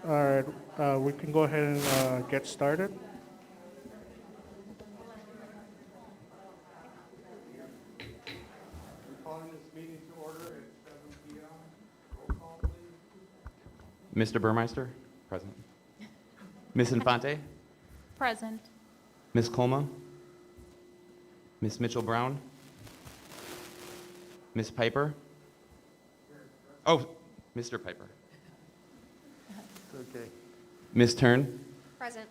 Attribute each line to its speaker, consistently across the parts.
Speaker 1: All right, we can go ahead and get started. Calling this meeting to order at 7 p.m. Roll call, please.
Speaker 2: Mr. Burmeister? Present. Ms. Infante?
Speaker 3: Present.
Speaker 2: Ms. Colma? Ms. Mitchell-Brown? Ms. Piper? Oh, Mr. Piper.
Speaker 1: Okay.
Speaker 2: Ms. Tern?
Speaker 3: Present.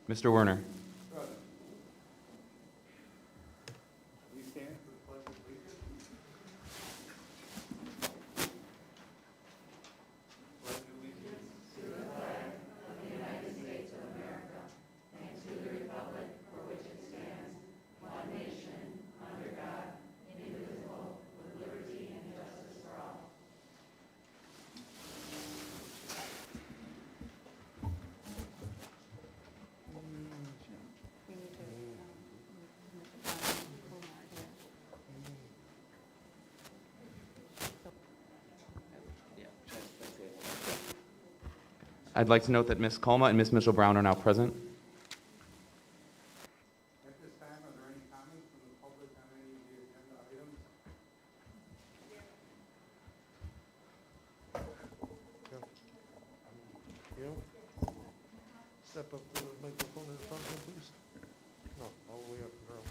Speaker 2: Mr. Werner?
Speaker 1: We stand for the pledge of allegiance. Pledge allegiance.
Speaker 2: I'd like to note that Ms. Colma and Ms. Mitchell-Brown are now present.
Speaker 1: At this time, are there any comments from the public on any of the agenda items? You? Step up to the microphone in front of me, please. No, all the way up, girl.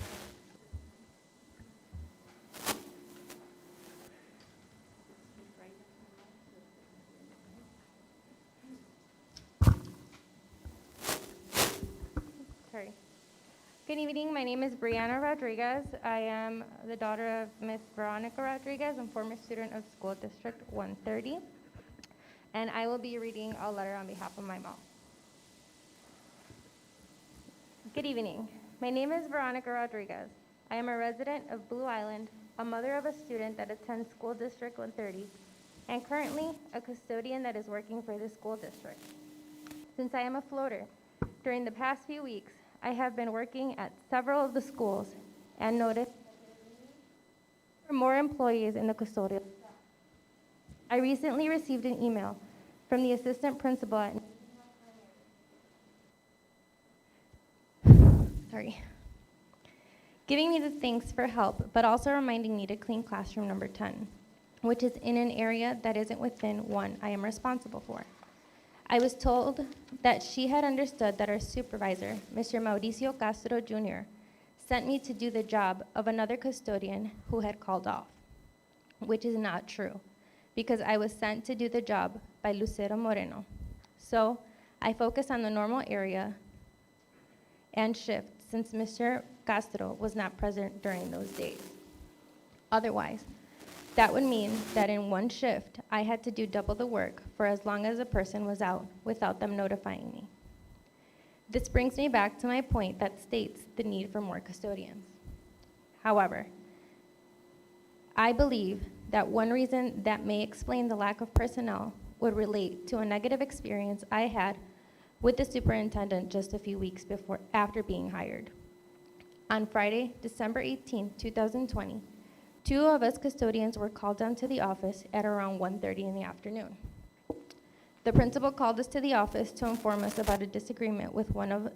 Speaker 4: Sorry. Good evening. My name is Brianna Rodriguez. I am the daughter of Miss Veronica Rodriguez and former student of School District 130. And I will be reading a letter on behalf of my mom. Good evening. My name is Veronica Rodriguez. I am a resident of Blue Island, a mother of a student that attends School District 130, and currently a custodian that is working for the school district. Since I am a floater, during the past few weeks, I have been working at several of the schools and noticed there are more employees in the custodial staff. I recently received an email from the assistant principal at giving me the thanks for help, but also reminding me to clean classroom number 10, which is in an area that isn't within one I am responsible for. I was told that she had understood that our supervisor, Mr. Mauricio Castro Jr., sent me to do the job of another custodian who had called off, which is not true, because I was sent to do the job by Lucero Moreno. So I focused on the normal area and shift since Mr. Castro was not present during those days. Otherwise, that would mean that in one shift, I had to do double the work for as long as a person was out without them notifying me. This brings me back to my point that states the need for more custodians. However, I believe that one reason that may explain the lack of personnel would relate to a negative experience I had with the superintendent just a few weeks after being hired. On Friday, December 18, 2020, two of us custodians were called down to the office at around 1:30 in the afternoon. The principal called us to the office to inform us about a disagreement with one of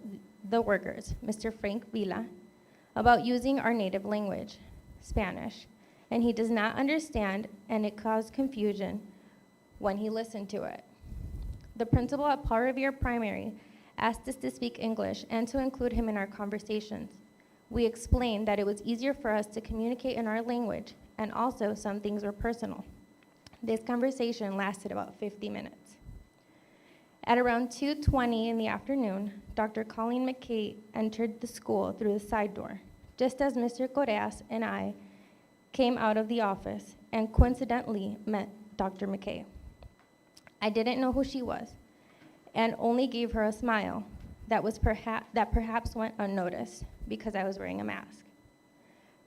Speaker 4: the workers, Mr. Frank Vila, about using our native language, Spanish, and he does not understand, and it caused confusion when he listened to it. The principal at Paul Revere Primary asked us to speak English and to include him in our conversations. We explained that it was easier for us to communicate in our language, and also some things were personal. This conversation lasted about 50 minutes. At around 2:20 in the afternoon, Dr. Colleen McKay entered the school through the side door, just as Mr. Correas and I came out of the office and coincidentally met Dr. McKay. I didn't know who she was and only gave her a smile that perhaps went unnoticed because I was wearing a mask.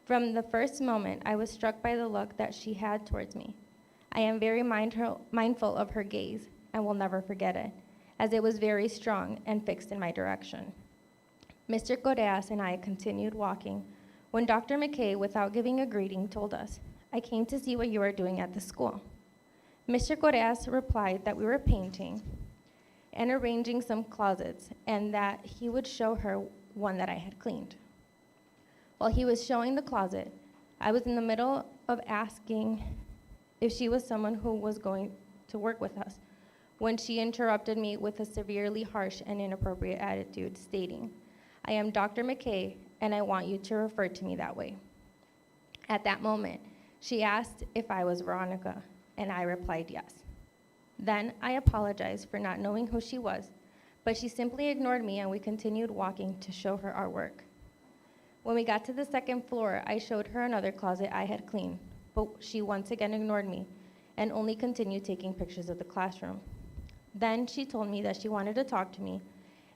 Speaker 4: From the first moment, I was struck by the look that she had towards me. I am very mindful of her gaze and will never forget it, as it was very strong and fixed in my direction. Mr. Correas and I continued walking when Dr. McKay, without giving a greeting, told us, "I came to see what you are doing at the school." Mr. Correas replied that we were painting, and arranging some closets, and that he would show her one that I had cleaned. While he was showing the closet, I was in the middle of asking if she was someone who was going to work with us, when she interrupted me with a severely harsh and inappropriate attitude, stating, "I am Dr. McKay, and I want you to refer to me that way." At that moment, she asked if I was Veronica, and I replied yes. Then I apologized for not knowing who she was, but she simply ignored me, and we continued walking to show her our work. When we got to the second floor, I showed her another closet I had cleaned, but she once again ignored me and only continued taking pictures of the classroom. Then she told me that she wanted to talk to me,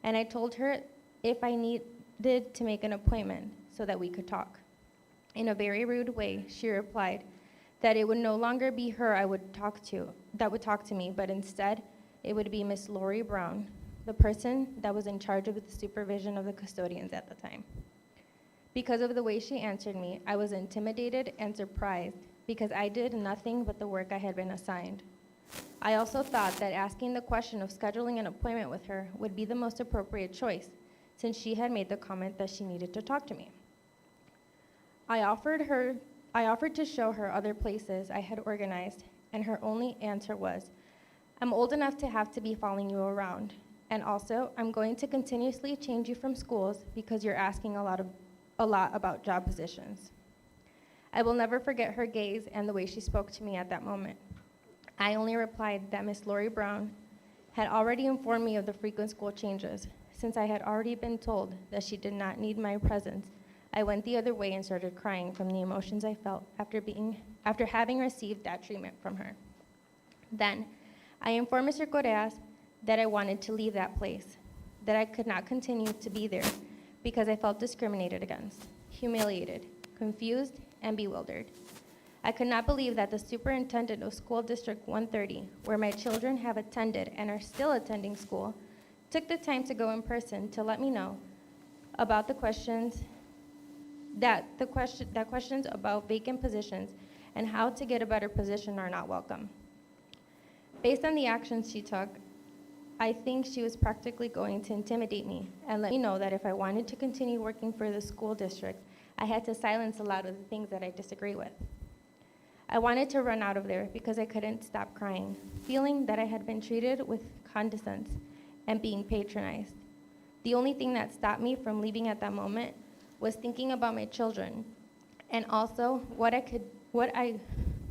Speaker 4: and I told her if I needed to make an appointment so that we could talk. In a very rude way, she replied that it would no longer be her that would talk to me, but instead it would be Miss Lori Brown, the person that was in charge of the supervision of the custodians at the time. Because of the way she answered me, I was intimidated and surprised because I did nothing but the work I had been assigned. I also thought that asking the question of scheduling an appointment with her would be the most appropriate choice, since she had made the comment that she needed to talk to me. I offered to show her other places I had organized, and her only answer was, "I'm old enough to have to be following you around, and also I'm going to continuously change you from schools because you're asking a lot about job positions." I will never forget her gaze and the way she spoke to me at that moment. I only replied that Miss Lori Brown had already informed me of the frequent school changes. Since I had already been told that she did not need my presence, I went the other way and started crying from the emotions I felt after having received that treatment from her. Then, I informed Mr. Correas that I wanted to leave that place, that I could not continue to be there because I felt discriminated against, humiliated, confused, and bewildered. I could not believe that the superintendent of School District 130, where my children have attended and are still attending school, took the time to go in person to let me know about questions about vacant positions and how to get a better position are not welcome. Based on the actions she took, I think she was practically going to intimidate me and let me know that if I wanted to continue working for the school district, I had to silence a lot of the things that I disagree with. I wanted to run out of there because I couldn't stop crying, feeling that I had been treated with condescendence and being patronized. The only thing that stopped me from leaving at that moment was thinking about my children and also what I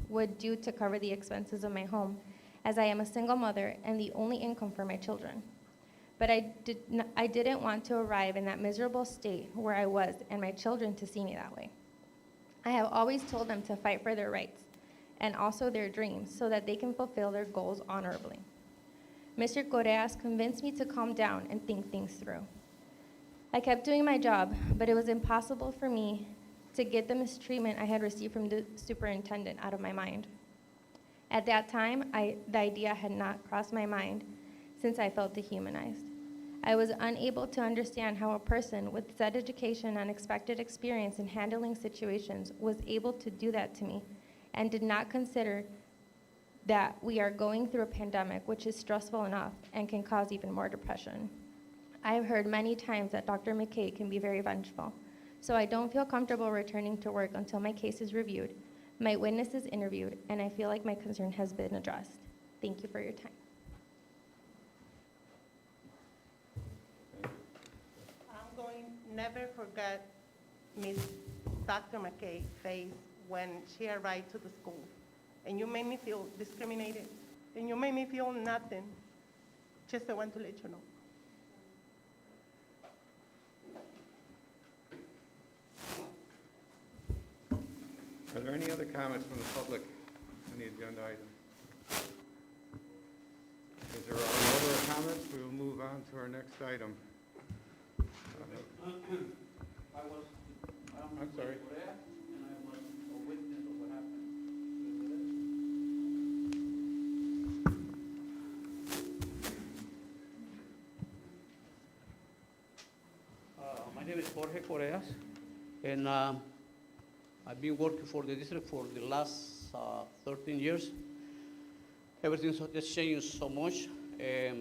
Speaker 4: would do to cover the expenses of my home, as I am a single mother and the only income for my children. But I didn't want to arrive in that miserable state where I was and my children to see me that way. I have always told them to fight for their rights and also their dreams so that they can fulfill their goals honorably. Mr. Correas convinced me to calm down and think things through. I kept doing my job, but it was impossible for me to get the mistreatment I had received from the superintendent out of my mind. At that time, the idea had not crossed my mind since I felt dehumanized. I was unable to understand how a person with said education and expected experience in handling situations was able to do that to me, and did not consider that we are going through a pandemic, which is stressful enough and can cause even more depression. I have heard many times that Dr. McKay can be very vengeful, so I don't feel comfortable returning to work until my case is reviewed, my witness is interviewed, and I feel like my concern has been addressed. Thank you for your time.
Speaker 3: I'm going never forget Miss Dr. McKay's face when she arrived to the school. And you made me feel discriminated. And you made me feel nothing. Just I want to let you know.
Speaker 5: Are there any other comments from the public on the agenda item? If there are no other comments, we will move on to our next item. I'm sorry.
Speaker 6: And I was a witness of what happened. My name is Jorge Correas, and I've been working for the district for the last 13 years. Everything has changed so much,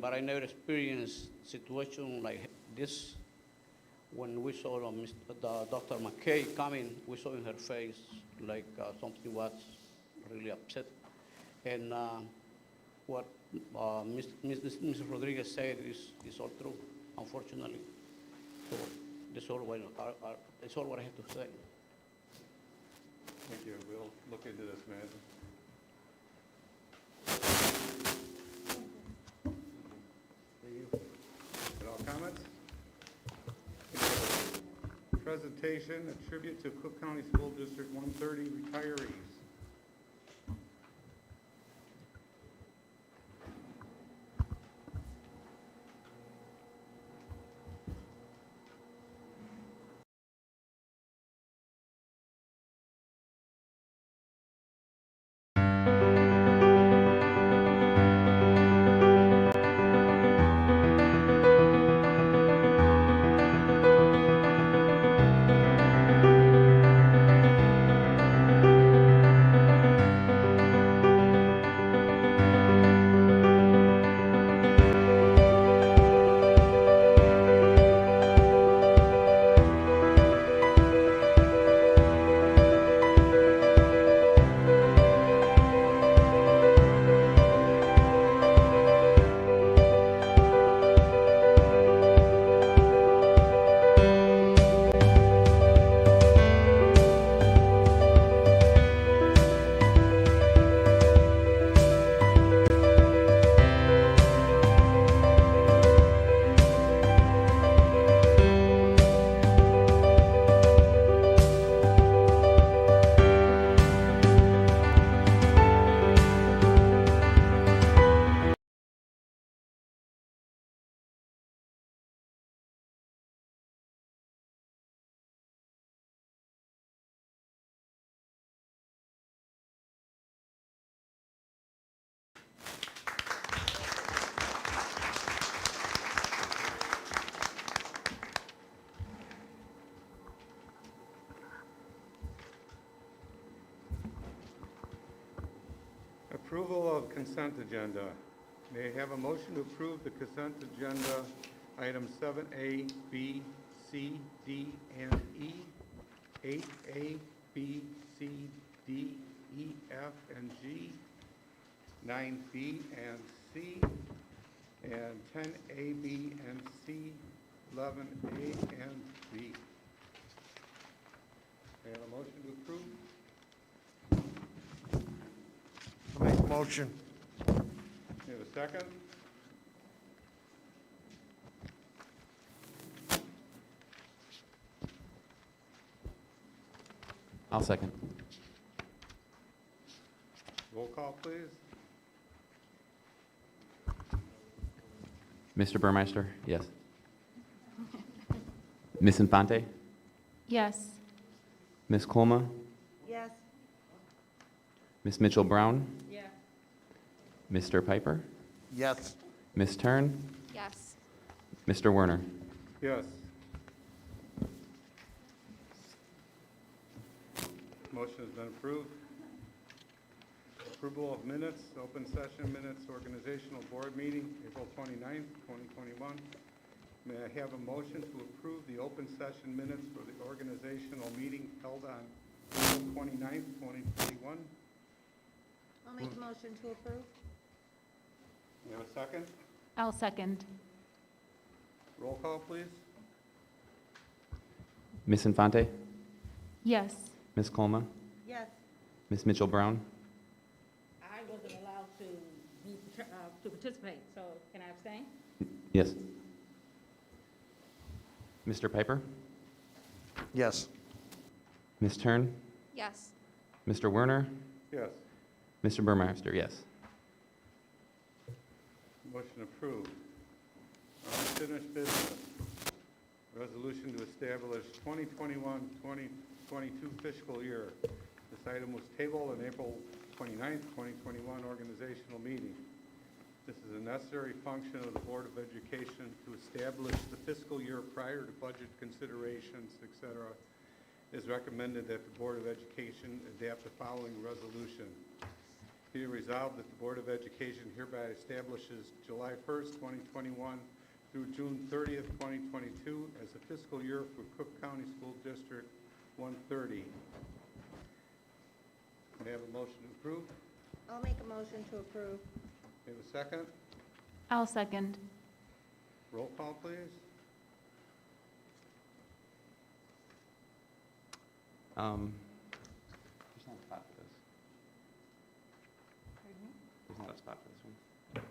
Speaker 6: but I never experienced situation like this. When we saw Dr. McKay coming, we saw in her face like something was really upset. And what Mrs. Rodriguez said is all true, unfortunately. So that's all what I have to say.
Speaker 5: Thank you. We'll look into this, Madam. Got all comments? Presentation, a tribute to Cook County School District 130 retirees. Approval of consent agenda. May I have a motion to approve the consent agenda, items 7A, B, C, D, and E, 8A, B, C, D, E, F, and G, 9B and C, and 10A, B, and C, 11A, and B. May I have a motion to approve?
Speaker 1: I make a motion.
Speaker 5: You have a second?
Speaker 2: I'll second.
Speaker 5: Roll call, please.
Speaker 2: Mr. Burmeister? Yes. Ms. Infante?
Speaker 7: Yes.
Speaker 2: Ms. Colma?
Speaker 3: Yes.
Speaker 2: Ms. Mitchell-Brown?
Speaker 3: Yes.
Speaker 2: Mr. Piper?
Speaker 1: Yes.
Speaker 2: Ms. Tern?
Speaker 7: Yes.
Speaker 2: Mr. Werner?
Speaker 5: Yes. Motion has been approved. Approval of minutes, open session minutes, organizational board meeting, April 29th, 2021. May I have a motion to approve the open session minutes for the organizational meeting held on April 29th, 2021?
Speaker 8: I'll make a motion to approve.
Speaker 5: We have a second?
Speaker 7: I'll second.
Speaker 5: Roll call, please.
Speaker 2: Ms. Infante?
Speaker 7: Yes.
Speaker 2: Ms. Colma?
Speaker 3: Yes.
Speaker 2: Ms. Mitchell-Brown?
Speaker 9: I wasn't allowed to participate, so can I abstain?
Speaker 2: Yes. Mr. Piper?
Speaker 1: Yes.
Speaker 2: Ms. Tern?
Speaker 7: Yes.
Speaker 2: Mr. Werner?
Speaker 5: Yes.
Speaker 2: Mr. Burmeister? Yes.
Speaker 5: Motion approved. Unfinished business. Resolution to establish 2021-2022 fiscal year. This item was tabled on April 29th, 2021 organizational meeting. This is a necessary function of the Board of Education to establish the fiscal year prior to budget considerations, etc. It is recommended that the Board of Education adopt the following resolution. Be it resolved that the Board of Education hereby establishes July 1st, 2021 through June 30th, 2022 as the fiscal year for Cook County School District 130. May I have a motion to approve?
Speaker 8: I'll make a motion to approve.
Speaker 5: May I have a second?
Speaker 7: I'll second.
Speaker 5: Roll call, please.
Speaker 2: There's not a spot for this. There's not a spot for this one.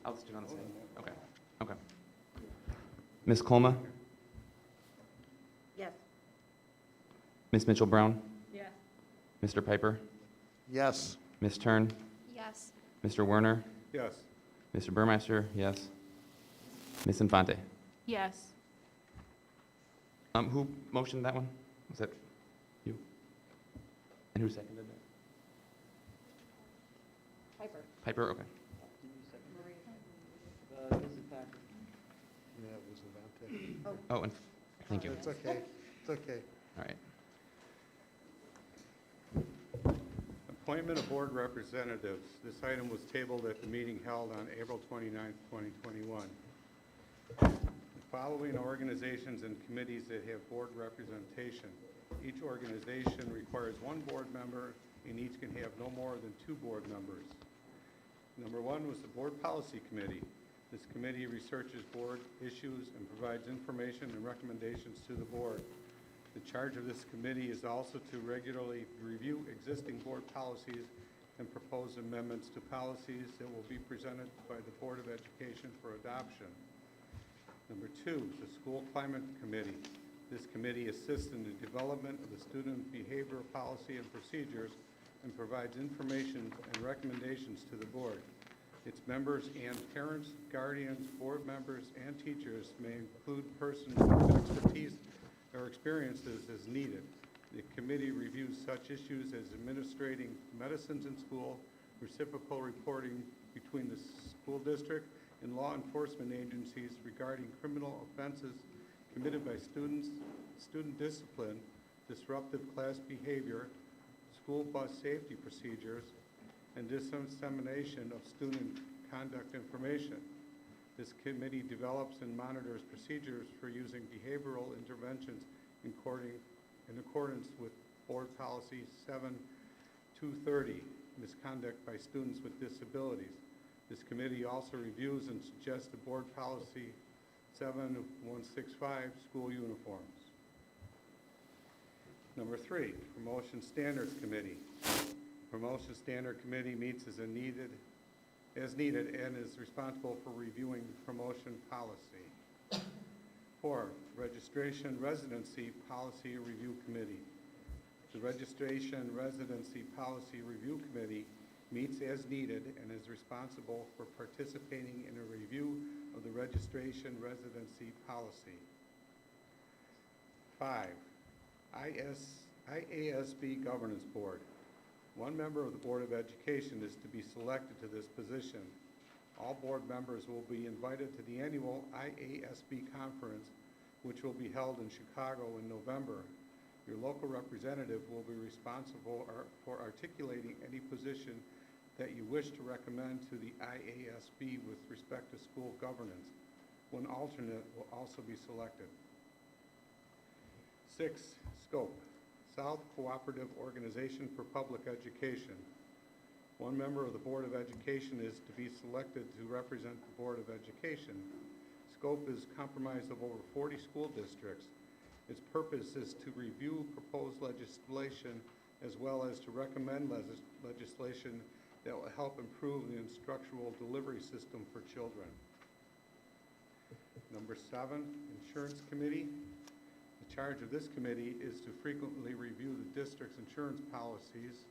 Speaker 2: I'll just do it on the same. Okay, okay. Ms. Colma,
Speaker 8: Yes.
Speaker 2: Ms. Mitchell-Brown,
Speaker 9: Yes.
Speaker 2: Mr. Piper,
Speaker 1: Yes.
Speaker 2: Ms. Tern,
Speaker 7: Yes.
Speaker 2: Mr. Werner,
Speaker 5: Yes.
Speaker 2: Mr. Burmeister, yes. Ms. Infante.
Speaker 7: Yes.
Speaker 2: Who motioned that one? Was that you? And who seconded that?
Speaker 9: Piper.
Speaker 2: Piper, okay.
Speaker 1: Yeah, it was Levante.
Speaker 2: Oh, and thank you.
Speaker 1: It's okay, it's okay.
Speaker 2: All right.
Speaker 5: Appointment of board representatives. This item was tabled at the meeting held on April 29th, 2021. The following organizations and committees that have board representation. Each organization requires one board member, and each can have no more than 2 board members. Number 1 was the Board Policy Committee. This committee researches board issues and provides information and recommendations to the board. The charge of this committee is also to regularly review existing board policies and propose amendments to policies that will be presented by the Board of Education for adoption. Number 2 is the School Climate Committee. This committee assists in the development of the student behavioral policy and procedures and provides information and recommendations to the board. Its members and parents, guardians, board members, and teachers may include persons with expertise or experiences as needed. The committee reviews such issues as administrating medicines in school, reciprocal reporting between the school district and law enforcement agencies regarding criminal offenses committed by students, student discipline, disruptive class behavior, school bus safety procedures, and dissemination of student conduct information. This committee develops and monitors procedures for using behavioral interventions in accordance with Board Policy 7230, misconduct by students with disabilities. This committee also reviews and suggests the Board Policy 7165, school uniforms. Number 3, Promotion Standards Committee. Promotion Standard Committee meets as needed and is responsible for reviewing promotion policy. 4, Registration Residency Policy Review Committee. The Registration Residency Policy Review Committee meets as needed and is responsible for participating in a review of the registration residency policy. 5, IASB Governance Board. One member of the Board of Education is to be selected to this position. All board members will be invited to the annual IASB conference, which will be held in Chicago in November. Your local representative will be responsible for articulating any position that you wish to recommend to the IASB with respect to school governance. One alternate will also be selected. 6, Scope. South Cooperative Organization for Public Education. One member of the Board of Education is to be selected to represent the Board of Education. Scope is comprised of over 40 school districts. Its purpose is to review proposed legislation as well as to recommend legislation that will help improve the instructional delivery system for children. Number 7, Insurance Committee. The charge of this committee is to frequently review the district's insurance policies,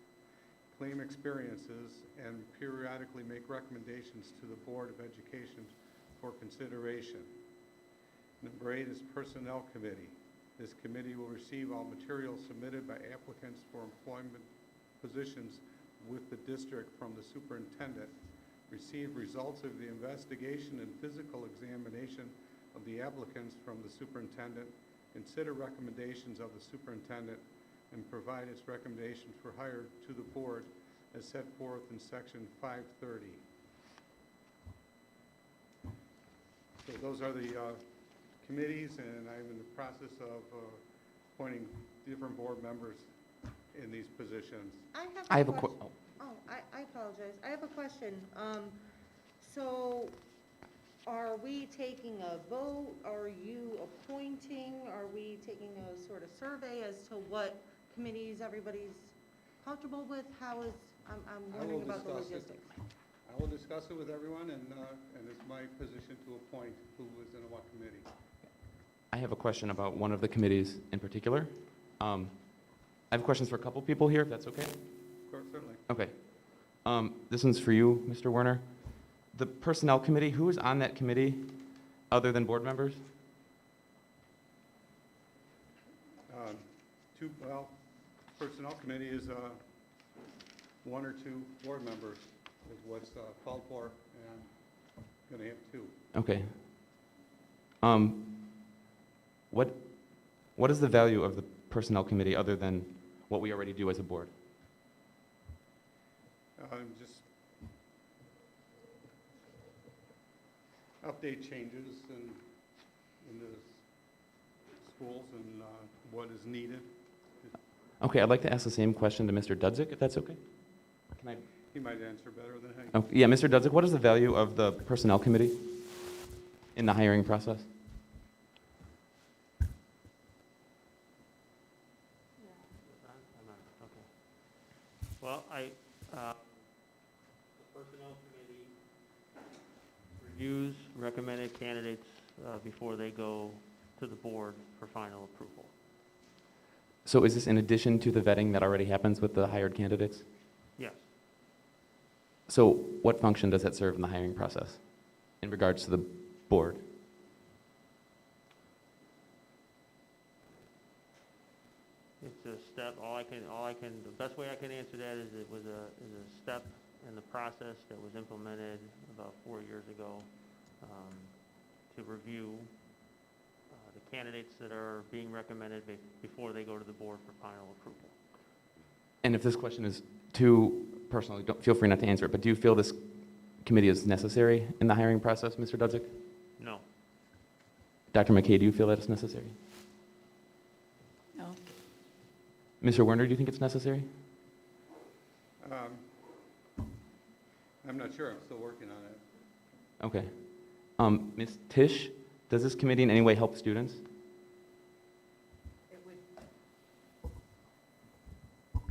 Speaker 5: claim experiences, and periodically make recommendations to the Board of Education for consideration. Number 8 is Personnel Committee. This committee will receive all materials submitted by applicants for employment positions with the district from the superintendent, receive results of the investigation and physical examination of the applicants from the superintendent, consider recommendations of the superintendent, and provide its recommendations for hire to the board as set forth in section 530. So those are the committees, and I'm in the process of appointing different board members in these positions.
Speaker 2: I have a
Speaker 8: question. I apologize. I have a question. So are we taking a vote? Are you appointing? Are we taking a sort of survey as to what committees everybody's comfortable with? How is, I'm
Speaker 5: I
Speaker 8: wondering
Speaker 5: will
Speaker 8: about the
Speaker 5: discuss it.
Speaker 8: logistics.
Speaker 5: I will discuss it with everyone, and it's my position to appoint who is in what committee.
Speaker 2: I have a question about one of the committees in particular. I have questions for a couple people here, if that's okay.
Speaker 5: Of course, certainly.
Speaker 2: Okay. This one's for you, Mr. Werner. The Personnel Committee, who is on that committee other than board members?
Speaker 5: Personnel committee is one or two board members is what's called for, and going to have two.
Speaker 2: Okay. What is the value of the Personnel Committee other than what we already do as a board?
Speaker 5: Just update changes in the schools and what is needed.
Speaker 2: Okay, I'd like to ask the same question to Mr. Dudzik, if that's okay. Can I?
Speaker 5: He might answer better than I.
Speaker 2: Oh, yeah, Mr. Dudzik, what is the value of the Personnel Committee in the hiring process?
Speaker 10: Well, the Personnel Committee reviews recommended candidates before they go to the board for final approval.
Speaker 2: So is this in addition to the vetting that already happens with the hired candidates?
Speaker 10: Yes.
Speaker 2: So what function does that serve in the hiring process in regards to the board?
Speaker 10: It's a step, the best way I can answer that is it was a step in the process that was implemented about 4 years ago to review the candidates that are being recommended before they go to the board for final approval.
Speaker 2: And if this question is too personal, don't feel free not to answer it, but do you feel this committee is necessary in the hiring process, Mr. Dudzik?
Speaker 10: No.
Speaker 2: Dr. McKay, do you feel that it's necessary?
Speaker 9: No.
Speaker 2: Mr. Werner, do you think it's necessary?
Speaker 5: I'm not sure. I'm still working on it.
Speaker 2: Okay. Ms. Tisch, does this committee in any way help students?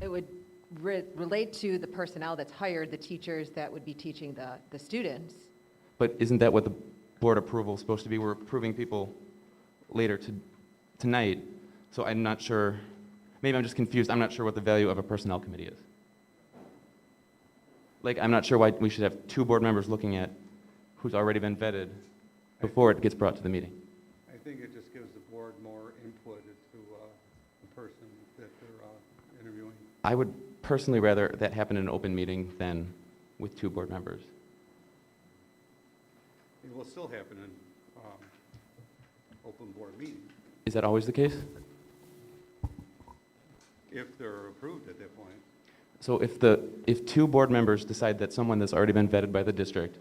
Speaker 11: It would relate to the personnel that's hired, the teachers that would be teaching the students.
Speaker 2: But isn't that what the board approval is supposed to be? We're approving people later tonight, so I'm not sure. Maybe I'm just confused. I'm not sure what the value of a personnel committee is. Like, I'm not sure why we should have two board members looking at who's already been vetted before it gets brought to the meeting.
Speaker 5: I think it just gives the board more input into the person that they're interviewing.
Speaker 2: I would personally rather that happen in an open meeting than with two board members.
Speaker 5: It will still happen in open board meeting
Speaker 2: Is that always the case?
Speaker 5: if they're approved at that point.
Speaker 2: So if two board members decide that someone that's already been vetted by the district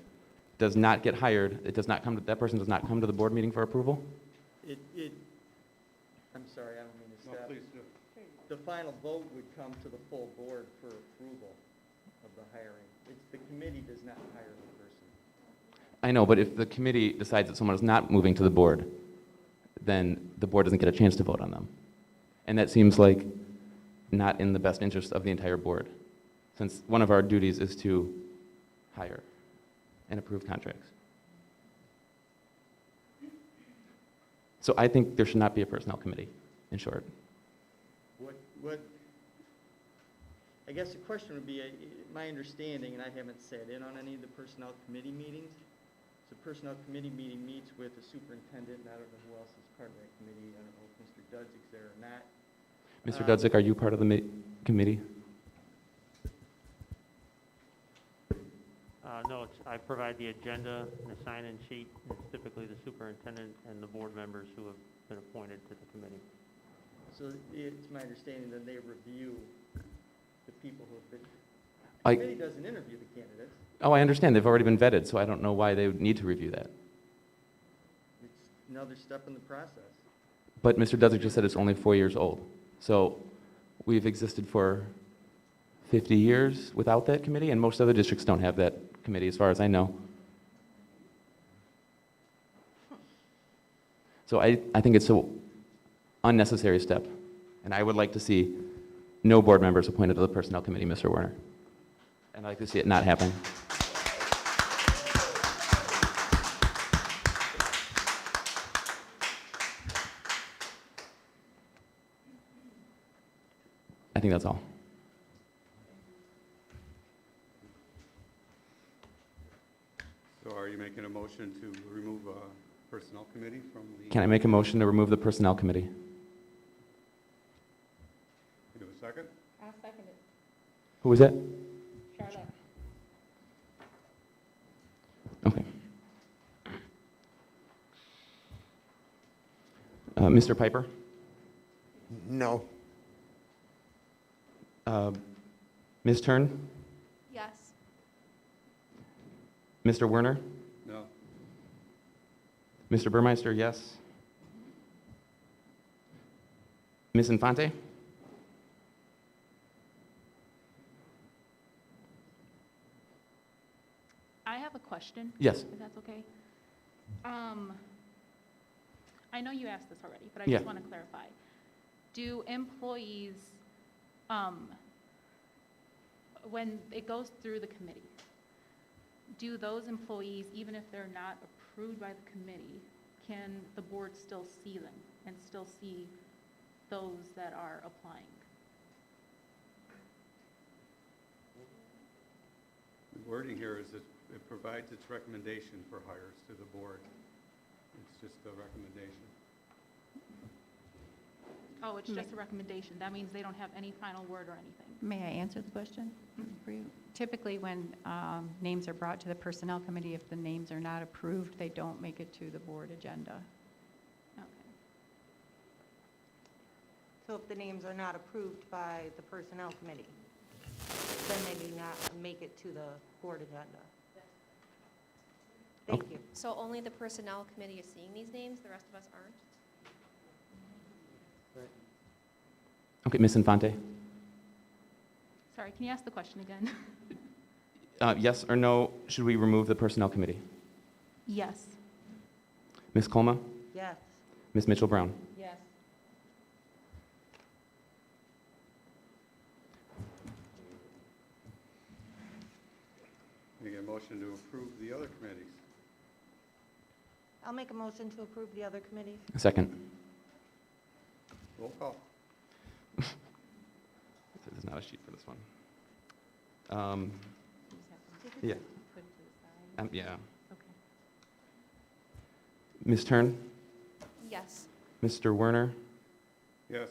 Speaker 2: does not get hired, that person does not come to the board meeting for approval?
Speaker 12: I'm sorry, I don't mean to
Speaker 5: No,
Speaker 12: stop.
Speaker 5: please do.
Speaker 12: The final vote would come to the full board for approval of the hiring. The committee does not hire the person.
Speaker 2: I know, but if the committee decides that someone is not moving to the board, then the board doesn't get a chance to vote on them. And that seems like not in the best interest of the entire board, since one of our duties is to hire and approve contracts. So I think there should not be a personnel committee, in short.
Speaker 12: I guess the question would be, my understanding, and I haven't sat in on any of the personnel committee meetings, the personnel committee meeting meets with the superintendent, and I don't know who else is part of that committee. I don't know if Mr. Dudzik's there or not.
Speaker 2: Mr. Dudzik, are you part of the committee?
Speaker 10: No, I provide the agenda and the sign-in sheet. It's typically the superintendent and the board members who have been appointed to the committee.
Speaker 12: So it's my understanding that they review the people who have been. The
Speaker 2: I-
Speaker 12: committee doesn't interview the candidates.
Speaker 2: Oh, I understand. They've already been vetted, so I don't know why they would need to review that.
Speaker 12: It's another step in the process.
Speaker 2: But Mr. Dudzik just said it's only 4 years old. So we've existed for 50 years without that committee, and most other districts don't have that committee, as far as I know. So I think it's an unnecessary step, and I would like to see no board members appointed to the Personnel Committee, Mr. Werner. And I'd like to see it not happen. I think that's all.
Speaker 5: So are you making a motion to remove Personnel Committee from the?
Speaker 2: Can I make a motion to remove the Personnel Committee?
Speaker 5: You do a second?
Speaker 9: I'll second it.
Speaker 2: Who was that?
Speaker 9: Charlotte.
Speaker 2: Okay. Mr. Piper?
Speaker 1: No.
Speaker 2: Ms. Tern?
Speaker 7: Yes.
Speaker 2: Mr. Werner?
Speaker 5: No.
Speaker 2: Mr. Burmeister, yes. Ms. Infante?
Speaker 7: I have a question.
Speaker 2: Yes.
Speaker 7: If that's okay. I know you asked this already, but I
Speaker 2: Yeah.
Speaker 7: just want to clarify. Do employees, when it goes through the committee, do those employees, even if they're not approved by the committee, can the board still see them and still see those that are applying?
Speaker 5: The wording here is that it provides its recommendation for hires to the board. It's just a recommendation.
Speaker 7: Oh, it's just a recommendation. That means they don't have any final word or anything.
Speaker 13: May I answer the question for you? Typically, when names are brought to the Personnel Committee, if the names are not approved, they don't make it to the board agenda.
Speaker 7: Okay.
Speaker 8: So if the names are not approved by the Personnel Committee, then they do not make it to the board agenda. Thank you.
Speaker 14: So only the Personnel Committee is seeing these names, the rest of us aren't?
Speaker 2: Okay, Ms. Infante?
Speaker 7: Sorry, can you ask the question again?
Speaker 2: Yes or no, should we remove the Personnel Committee?
Speaker 7: Yes.
Speaker 2: Ms. Colma?
Speaker 8: Yes.
Speaker 2: Ms. Mitchell-Brown?
Speaker 9: Yes.
Speaker 5: Can I get a motion to approve the other committees?
Speaker 8: I'll make a motion to approve the other committees.
Speaker 2: Second.
Speaker 5: Roll call.
Speaker 2: There's not a sheet for this one.
Speaker 13: You just have to
Speaker 2: Yeah.
Speaker 13: put it to the side.
Speaker 2: Yeah.
Speaker 13: Okay.
Speaker 2: Ms. Tern?
Speaker 14: Yes.
Speaker 2: Mr. Werner?
Speaker 5: Yes.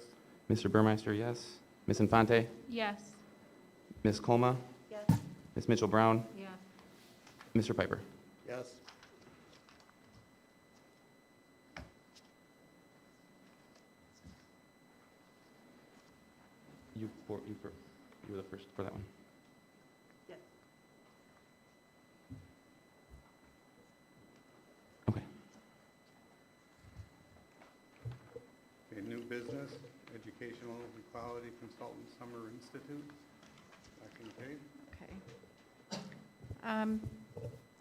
Speaker 2: Mr. Burmeister, yes. Ms. Infante?
Speaker 7: Yes.
Speaker 2: Ms. Colma?
Speaker 8: Yes.
Speaker 2: Ms. Mitchell-Brown?
Speaker 9: Yes.
Speaker 2: Mr. Piper?
Speaker 1: Yes.
Speaker 2: You were the first for that one.
Speaker 8: Yes.
Speaker 2: Okay.
Speaker 5: Okay, new business, Educational Equality Consultant Summer Institute. Dr. McKay?
Speaker 13: Okay.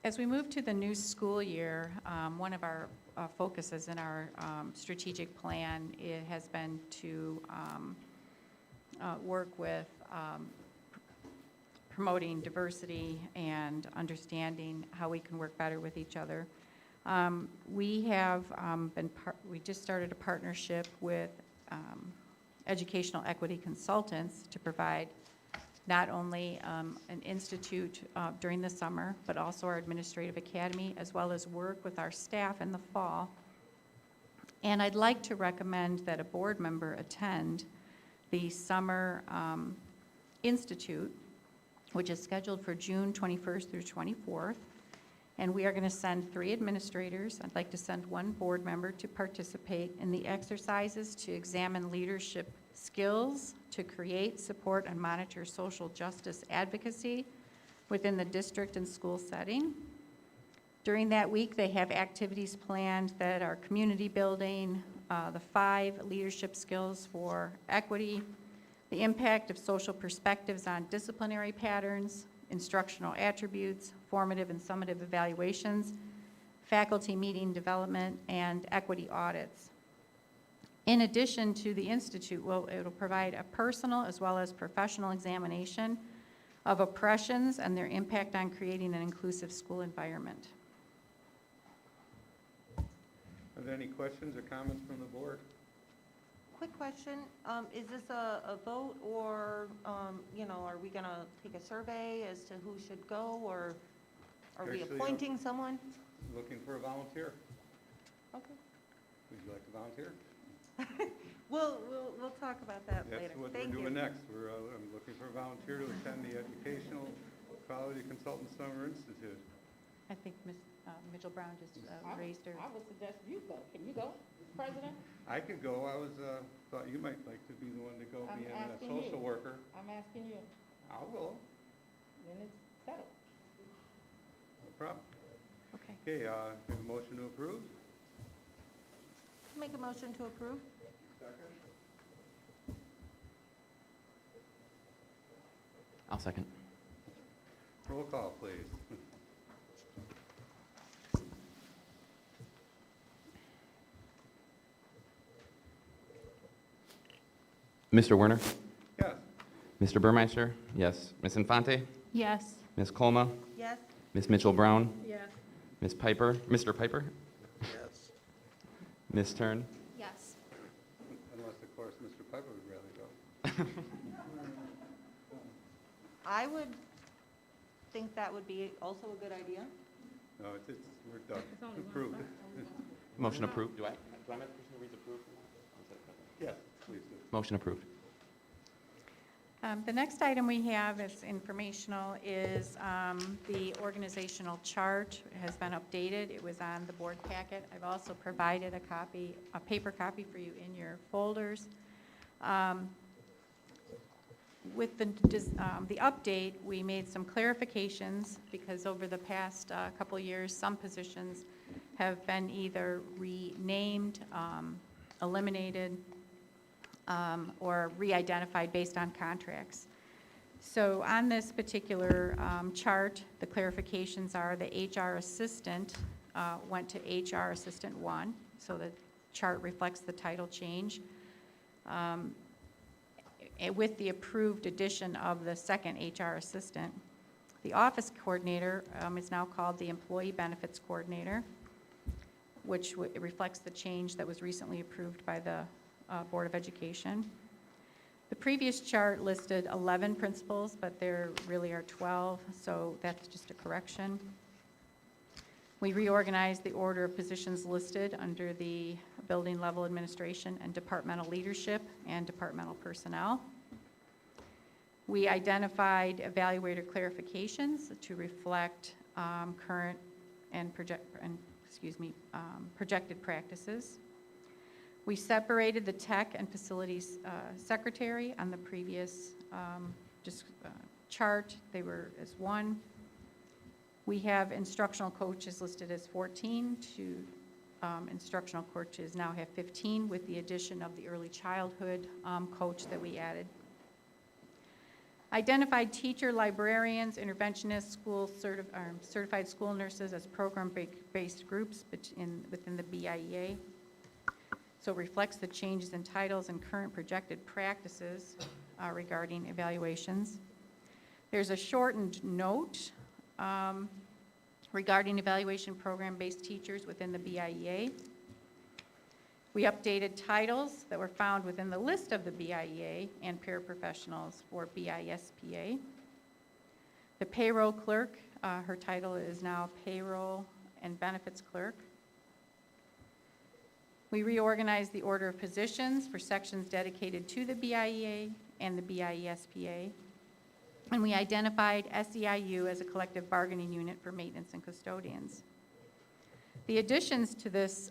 Speaker 13: As we move to the new school year, one of our focuses in our strategic plan has been to work with promoting diversity and understanding how we can work better with each other. We have we just started a partnership with Educational Equity Consultants to provide not only an institute during the summer, but also our administrative academy, as well as work with our staff in the fall. And I'd like to recommend that a board member attend the Summer Institute, which is scheduled for June 21st through 24th. And we are going to send 3 administrators. I'd like to send 1 board member to participate in the exercises to examine leadership skills to create, support, and monitor social justice advocacy within the district and school setting. During that week, they have activities planned that are community building, the 5 leadership skills for equity, the impact of social perspectives on disciplinary patterns, instructional attributes, formative and summative evaluations, faculty meeting development, and equity audits. In addition to the Institute, it'll provide a personal as well as professional examination of oppressions and their impact on creating an inclusive school environment.
Speaker 5: Are there any questions or comments from the board?
Speaker 8: Quick question, is this a vote, or, are we gonna take a survey as to who should go, or are we
Speaker 5: Actually,
Speaker 8: appointing someone?
Speaker 5: Looking for a volunteer.
Speaker 8: Okay.
Speaker 5: Would you like to volunteer?
Speaker 8: We'll talk about that later.
Speaker 5: That's what we're
Speaker 8: Thank you.
Speaker 5: doing next. I'm looking for a volunteer to attend the Educational Quality Consultant Summer Institute.
Speaker 13: I think Ms. Mitchell-Brown just raised her.
Speaker 9: I would suggest you go. Can you go, President?
Speaker 5: I could go. I was, thought you might like to be the one to go,
Speaker 9: I'm
Speaker 5: being a
Speaker 9: asking
Speaker 5: social
Speaker 9: you.
Speaker 5: worker.
Speaker 9: I'm asking you.
Speaker 5: I'll go.
Speaker 9: Then it's settled.
Speaker 5: No problem.
Speaker 13: Okay.
Speaker 5: Okay, have a motion to approve?
Speaker 8: Make a motion to approve?
Speaker 5: Second.
Speaker 2: I'll second.
Speaker 5: Roll call, please.
Speaker 2: Mr. Werner?
Speaker 5: Yes.
Speaker 2: Mr. Burmeister? Yes. Ms. Infante?
Speaker 13: Yes.
Speaker 2: Ms. Colma?
Speaker 8: Yes?
Speaker 2: Ms. Mitchell-Brown?
Speaker 9: Yes.
Speaker 2: Ms. Piper? Mr. Piper?
Speaker 1: Yes.
Speaker 2: Ms. Tern?
Speaker 14: Yes.
Speaker 5: Unless, of course, Mr. Piper would rather go.
Speaker 8: I would think that would be also a good idea.
Speaker 5: No, we're done.
Speaker 9: It's only one
Speaker 5: Approved.
Speaker 9: vote.
Speaker 2: Motion approved. Do I have the person who reads approved?
Speaker 5: Yes, please do.
Speaker 2: Motion approved.
Speaker 13: The next item we have is informational, is the organizational chart has been updated. It was on the board packet. I've also provided a paper copy for you in your folders. With the update, we made some clarifications because over the past couple years, some positions have been either renamed, eliminated, or re-identified based on contracts. So on this particular chart, the clarifications are the HR assistant went to HR assistant 1, so the chart reflects the title change. With the approved addition of the second HR assistant. The office coordinator is now called the employee benefits coordinator, which reflects the change that was recently approved by the Board of Education. The previous chart listed 11 principals, but there really are 12, so that's just a correction. We reorganized the order of positions listed under the building level administration and departmental leadership and departmental personnel. We identified evaluator clarifications to reflect current and projected practices. We separated the tech and facilities secretary on the previous chart. They were as one. We have instructional coaches listed as 14 to instructional coaches now have 15 with the addition of the early childhood coach that we added. Identified teacher, librarians, interventionists, certified school nurses as program-based groups within the BIEA. So it reflects the changes in titles and current projected practices regarding evaluations. There's a shortened note regarding evaluation program-based teachers within the BIEA. We updated titles that were found within the list of the BIEA and paraprofessionals for BISPA. The payroll clerk, her title is now payroll and benefits clerk. We reorganized the order of positions for sections dedicated to the BIEA and the BISPA. And we identified SEIU as a collective bargaining unit for maintenance and custodians. The additions to this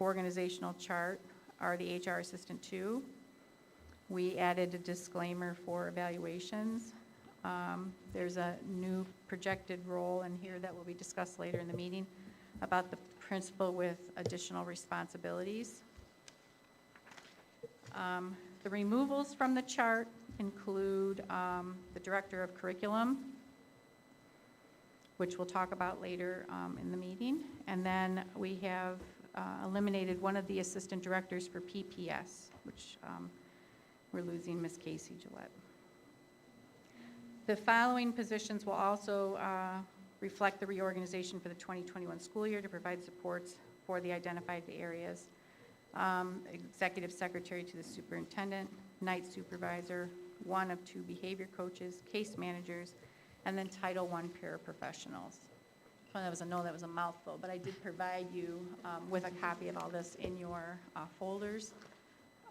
Speaker 13: organizational chart are the HR assistant 2. We added a disclaimer for evaluations. There's a new projected role in here that will be discussed later in the meeting about the principal with additional responsibilities. The removals from the chart include the director of curriculum, which we'll talk about later in the meeting. And then we have eliminated one of the assistant directors for PPS, which we're losing Ms. Casey Gillette. The following positions will also reflect the reorganization for the 2021 school year to provide supports for the identified areas. Executive secretary to the superintendent, night supervisor, 1 of 2 behavior coaches, case managers, and then Title I paraprofessionals. Well, that was a mouthful, but I did provide you with a copy of all this in your folders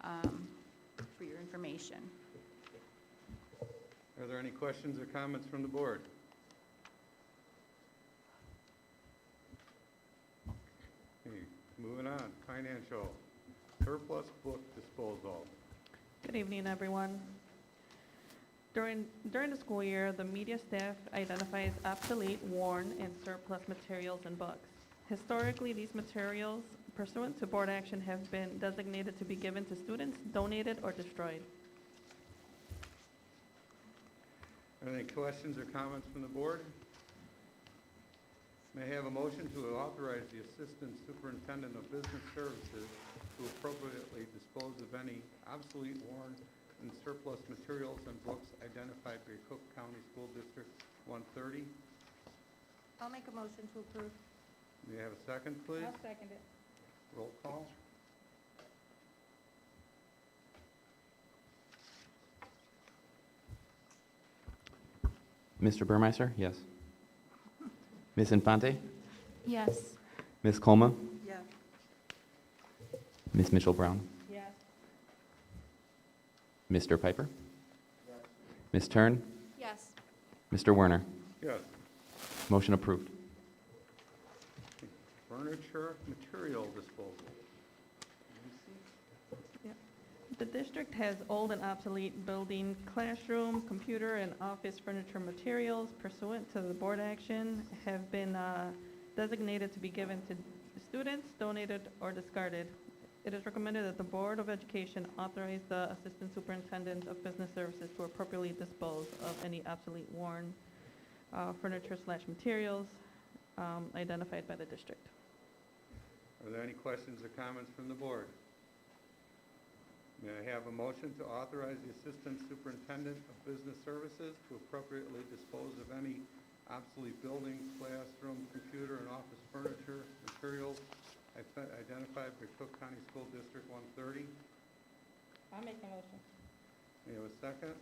Speaker 13: for your information.
Speaker 5: Are there any questions or comments from the board? Okay, moving on, financial, surplus book disposal.
Speaker 15: Good evening, everyone. During the school year, the media staff identifies obsolete, worn, and surplus materials and books. Historically, these materials, pursuant to board action, have been designated to be given to students, donated, or destroyed.
Speaker 5: Are there any questions or comments from the board? May I have a motion to authorize the Assistant Superintendent of Business Services to appropriately dispose of any obsolete, worn, and surplus materials and books identified by Cook County School District 130?
Speaker 8: I'll make a motion to approve.
Speaker 5: May I have a second, please?
Speaker 9: I'll second it.
Speaker 5: Roll call.
Speaker 2: Mr. Burmeister? Yes. Ms. Infante?
Speaker 7: Yes.
Speaker 2: Ms. Colma?
Speaker 8: Yes.
Speaker 2: Ms. Mitchell-Brown?
Speaker 9: Yes.
Speaker 2: Mr. Piper? Ms. Tern?
Speaker 14: Yes.
Speaker 2: Mr. Werner?
Speaker 5: Yes.
Speaker 2: Motion approved.
Speaker 5: Furniture material disposal.
Speaker 15: The district has old and obsolete building, classroom, computer, and office furniture materials pursuant to the board action have been designated to be given to students, donated, or discarded. It is recommended that the Board of Education authorize the Assistant Superintendent of Business Services to appropriately dispose of any obsolete, worn furniture/materials identified by the district.
Speaker 5: Are there any questions or comments from the board? May I have a motion to authorize the Assistant Superintendent of Business Services to appropriately dispose of any obsolete building, classroom, computer, and office furniture, materials identified by Cook County School District 130?
Speaker 9: I'll make the motion.
Speaker 5: May I have a second?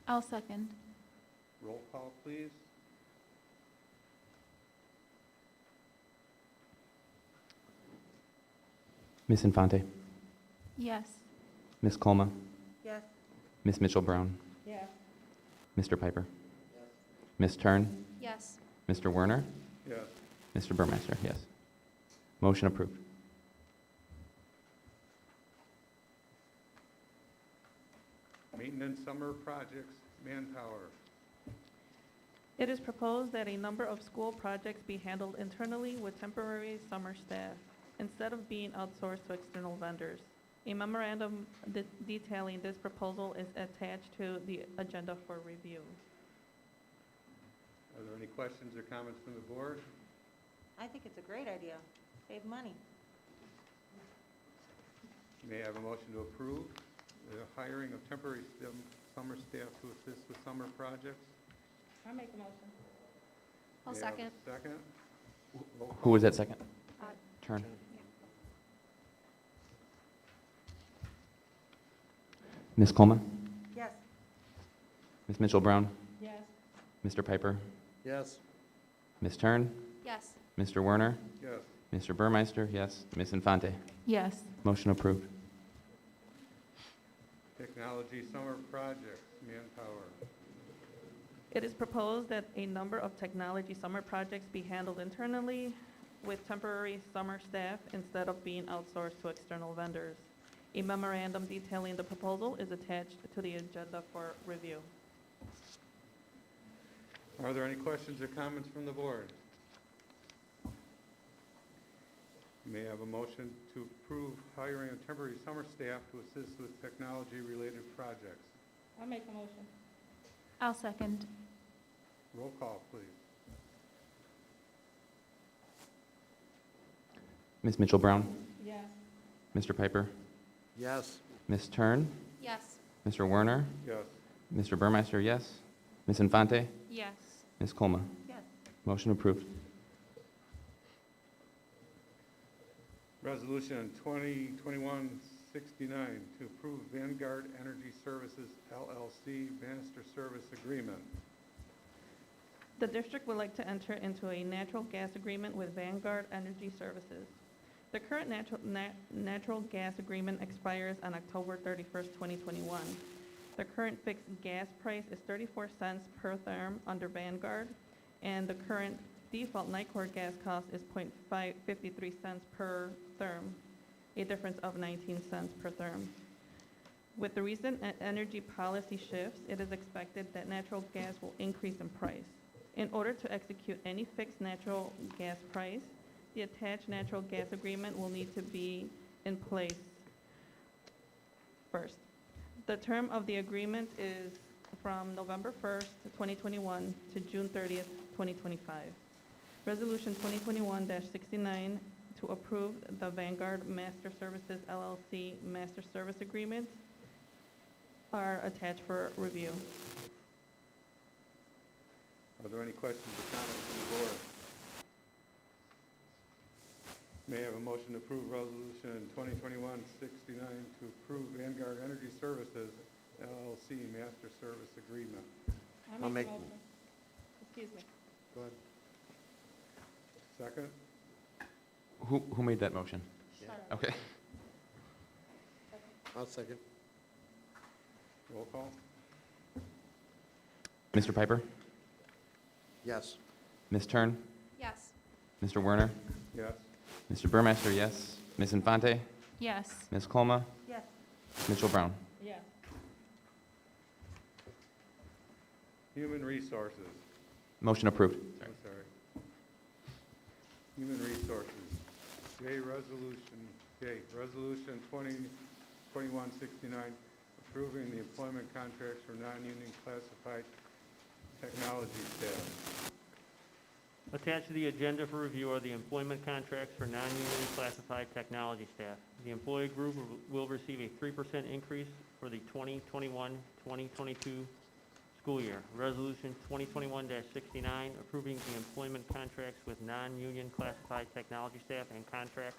Speaker 7: I'll second.
Speaker 5: Roll call, please.
Speaker 2: Ms. Infante?
Speaker 7: Yes.
Speaker 2: Ms. Colma?
Speaker 8: Yes.
Speaker 2: Ms. Mitchell-Brown?
Speaker 9: Yes.
Speaker 2: Mr. Piper? Ms. Tern?
Speaker 14: Yes.
Speaker 2: Mr. Werner?
Speaker 5: Yes.
Speaker 2: Mr. Burmeister? Yes. Motion approved.
Speaker 5: Maintenance summer projects, manpower.
Speaker 15: It is proposed that a number of school projects be handled internally with temporary summer staff, instead of being outsourced to external vendors. A memorandum detailing this proposal is attached to the agenda for review.
Speaker 5: Are there any questions or comments from the board?
Speaker 8: I think it's a great idea. Save money.
Speaker 5: May I have a motion to approve the hiring of temporary summer staff to assist with summer projects?
Speaker 9: I'll make the motion.
Speaker 14: I'll
Speaker 5: May I have a
Speaker 14: second.
Speaker 5: Second? Roll
Speaker 2: Who was that second?
Speaker 14: Uh,
Speaker 2: Tern. Ms. Colma?
Speaker 8: Yes.
Speaker 2: Ms. Mitchell-Brown?
Speaker 9: Yes.
Speaker 2: Mr. Piper?
Speaker 1: Yes.
Speaker 2: Ms. Tern?
Speaker 14: Yes.
Speaker 2: Mr. Werner?
Speaker 5: Yes.
Speaker 2: Mr. Burmeister? Yes. Ms. Infante?
Speaker 7: Yes.
Speaker 2: Motion approved.
Speaker 5: Technology summer projects, manpower.
Speaker 15: It is proposed that a number of technology summer projects be handled internally with temporary summer staff instead of being outsourced to external vendors. A memorandum detailing the proposal is attached to the agenda for review.
Speaker 5: Are there any questions or comments from the board? May I have a motion to approve hiring a temporary summer staff to assist with technology-related projects?
Speaker 9: I'll make a motion.
Speaker 7: I'll second.
Speaker 5: Roll call, please.
Speaker 2: Ms. Mitchell-Brown?
Speaker 9: Yes.
Speaker 2: Mr. Piper?
Speaker 1: Yes.
Speaker 2: Ms. Tern?
Speaker 14: Yes.
Speaker 2: Mr. Werner?
Speaker 5: Yes.
Speaker 2: Mr. Burmeister, yes. Ms. Infante?
Speaker 7: Yes.
Speaker 2: Ms. Colma?
Speaker 9: Yes.
Speaker 2: Motion approved.
Speaker 5: Resolution 2021-69 to approve Vanguard Energy Services LLC Master Service Agreement.
Speaker 15: The district would like to enter into a natural gas agreement with Vanguard Energy Services. The current natural gas agreement expires on October 31st, 2021. The current fixed gas price is 34 cents per therm under Vanguard, and the current default NICOR gas cost is 0.53 cents per therm, a difference of 19 cents per therm. With the recent energy policy shifts, it is expected that natural gas will increase in price. In order to execute any fixed natural gas price, the attached natural gas agreement will need to be in place first. The term of the agreement is from November 1st, 2021 to June 30th, 2025. Resolution 2021-69 to approve the Vanguard Master Services LLC Master Service Agreement are attached for review.
Speaker 5: Are there any questions or comments from the board? May I have a motion to approve Resolution 2021-69 to approve Vanguard Energy Services LLC Master Service Agreement?
Speaker 1: I'll make-
Speaker 9: a motion. Excuse me.
Speaker 1: Go ahead.
Speaker 5: Second?
Speaker 2: Who made that motion?
Speaker 9: Sorry.
Speaker 2: Okay.
Speaker 1: I'll second.
Speaker 5: Roll call?
Speaker 2: Mr. Piper?
Speaker 1: Yes.
Speaker 2: Ms. Tern?
Speaker 14: Yes.
Speaker 2: Mr. Werner?
Speaker 5: Yes.
Speaker 2: Mr. Burmeister, yes. Ms. Infante?
Speaker 7: Yes.
Speaker 2: Ms. Colma?
Speaker 3: Yes.
Speaker 2: Mitchell-Brown?
Speaker 9: Yes.
Speaker 5: Human Resources.
Speaker 2: Motion approved.
Speaker 5: I'm sorry. Human Resources. Resolution 2021-69, approving the employment contracts for non-union classified technology staff.
Speaker 10: Attached to the agenda for review are the employment contracts for non-union classified technology staff. The employee group will receive a 3% increase for the 2021-2022 school year. Resolution 2021-69, approving the employment contracts with non-union classified technology staff and contracts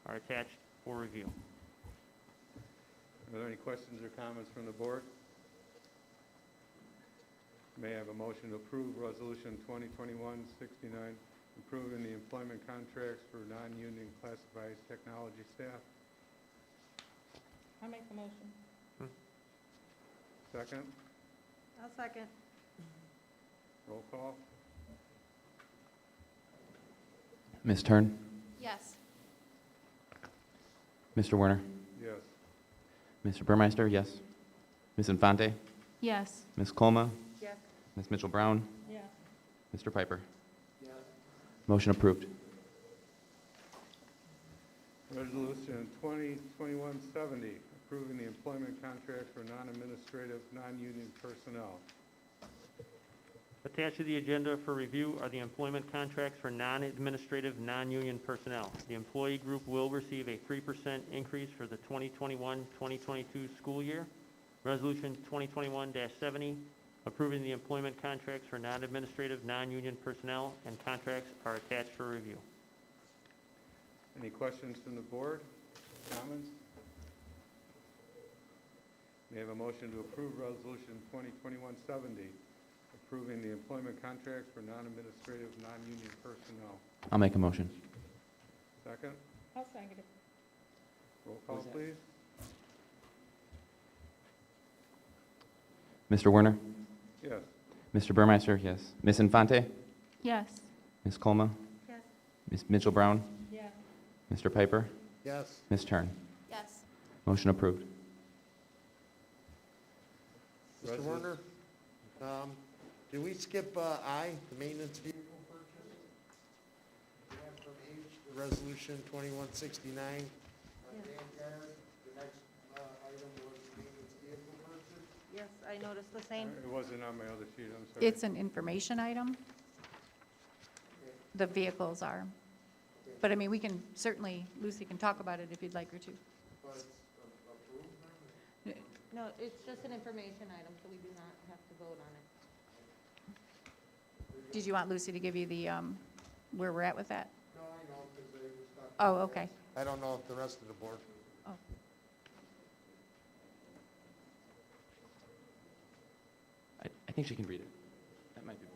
Speaker 10: are attached for review.
Speaker 5: Are there any questions or comments from the board? May I have a motion to approve Resolution 2021-69, approving the employment contracts for non-union classified technology staff?
Speaker 9: I'll make the motion.
Speaker 5: Second?
Speaker 3: I'll second.
Speaker 5: Roll call?
Speaker 2: Ms. Tern?
Speaker 14: Yes.
Speaker 2: Mr. Werner?
Speaker 5: Yes.
Speaker 2: Mr. Burmeister, yes. Ms. Infante?
Speaker 7: Yes.
Speaker 2: Ms. Colma?
Speaker 3: Yes.
Speaker 2: Ms. Mitchell-Brown?
Speaker 9: Yes.
Speaker 2: Mr. Piper? Motion approved.
Speaker 5: Resolution 2021-70, approving the employment contract for non-administrative, non-union personnel.
Speaker 10: Attached to the agenda for review are the employment contracts for non-administrative, non-union personnel. The employee group will receive a 3% increase for the 2021-2022 school year. Resolution 2021-70, approving the employment contracts for non-administrative, non-union personnel and contracts are attached for review.
Speaker 5: Any questions from the board? Comments? May I have a motion to approve Resolution 2021-70, approving the employment contracts for non-administrative, non-union personnel?
Speaker 2: I'll make a motion.
Speaker 5: Second?
Speaker 9: I'll second it.
Speaker 5: Roll call, please.
Speaker 2: Mr. Werner?
Speaker 5: Yes.
Speaker 2: Mr. Burmeister, yes. Ms. Infante?
Speaker 7: Yes.
Speaker 2: Ms. Colma?
Speaker 3: Yes.
Speaker 2: Ms. Mitchell-Brown?
Speaker 9: Yes.
Speaker 2: Mr. Piper?
Speaker 1: Yes.
Speaker 2: Ms. Tern?
Speaker 14: Yes.
Speaker 2: Motion approved.
Speaker 1: Mr. Werner, did we skip I, the maintenance vehicle purchase? We have from H, the resolution 2169. Vanguard, the next item was maintenance vehicle purchase.
Speaker 3: Yes, I noticed the same.
Speaker 5: It wasn't on my other sheet, I'm sorry.
Speaker 13: It's an information item. The vehicles are. But I mean, we can certainly, Lucy can talk about it if you'd like her to.
Speaker 1: But it's approved then?
Speaker 8: No, it's just an information item, so we do not have to vote on it.
Speaker 13: Did you want Lucy to give you the, where we're at with that?
Speaker 1: No, I know, because they were stuck.
Speaker 13: Oh, okay.
Speaker 1: I don't know if the rest of the board.
Speaker 13: Oh.
Speaker 2: I think she can read it. That might be.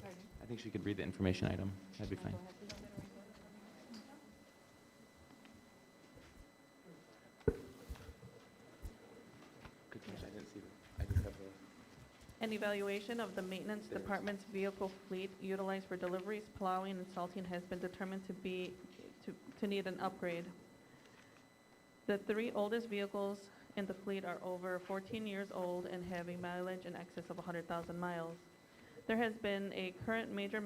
Speaker 13: Pardon?
Speaker 2: I think she could read the information item. That'd be fine. Good catch. I didn't see that. I just have the.
Speaker 15: An evaluation of the maintenance department's vehicle fleet utilized for deliveries, plowing, and salting has been determined to need an upgrade. The 3 oldest vehicles in the fleet are over 14 years old and have a mileage in excess of 100,000 miles. There has been a current major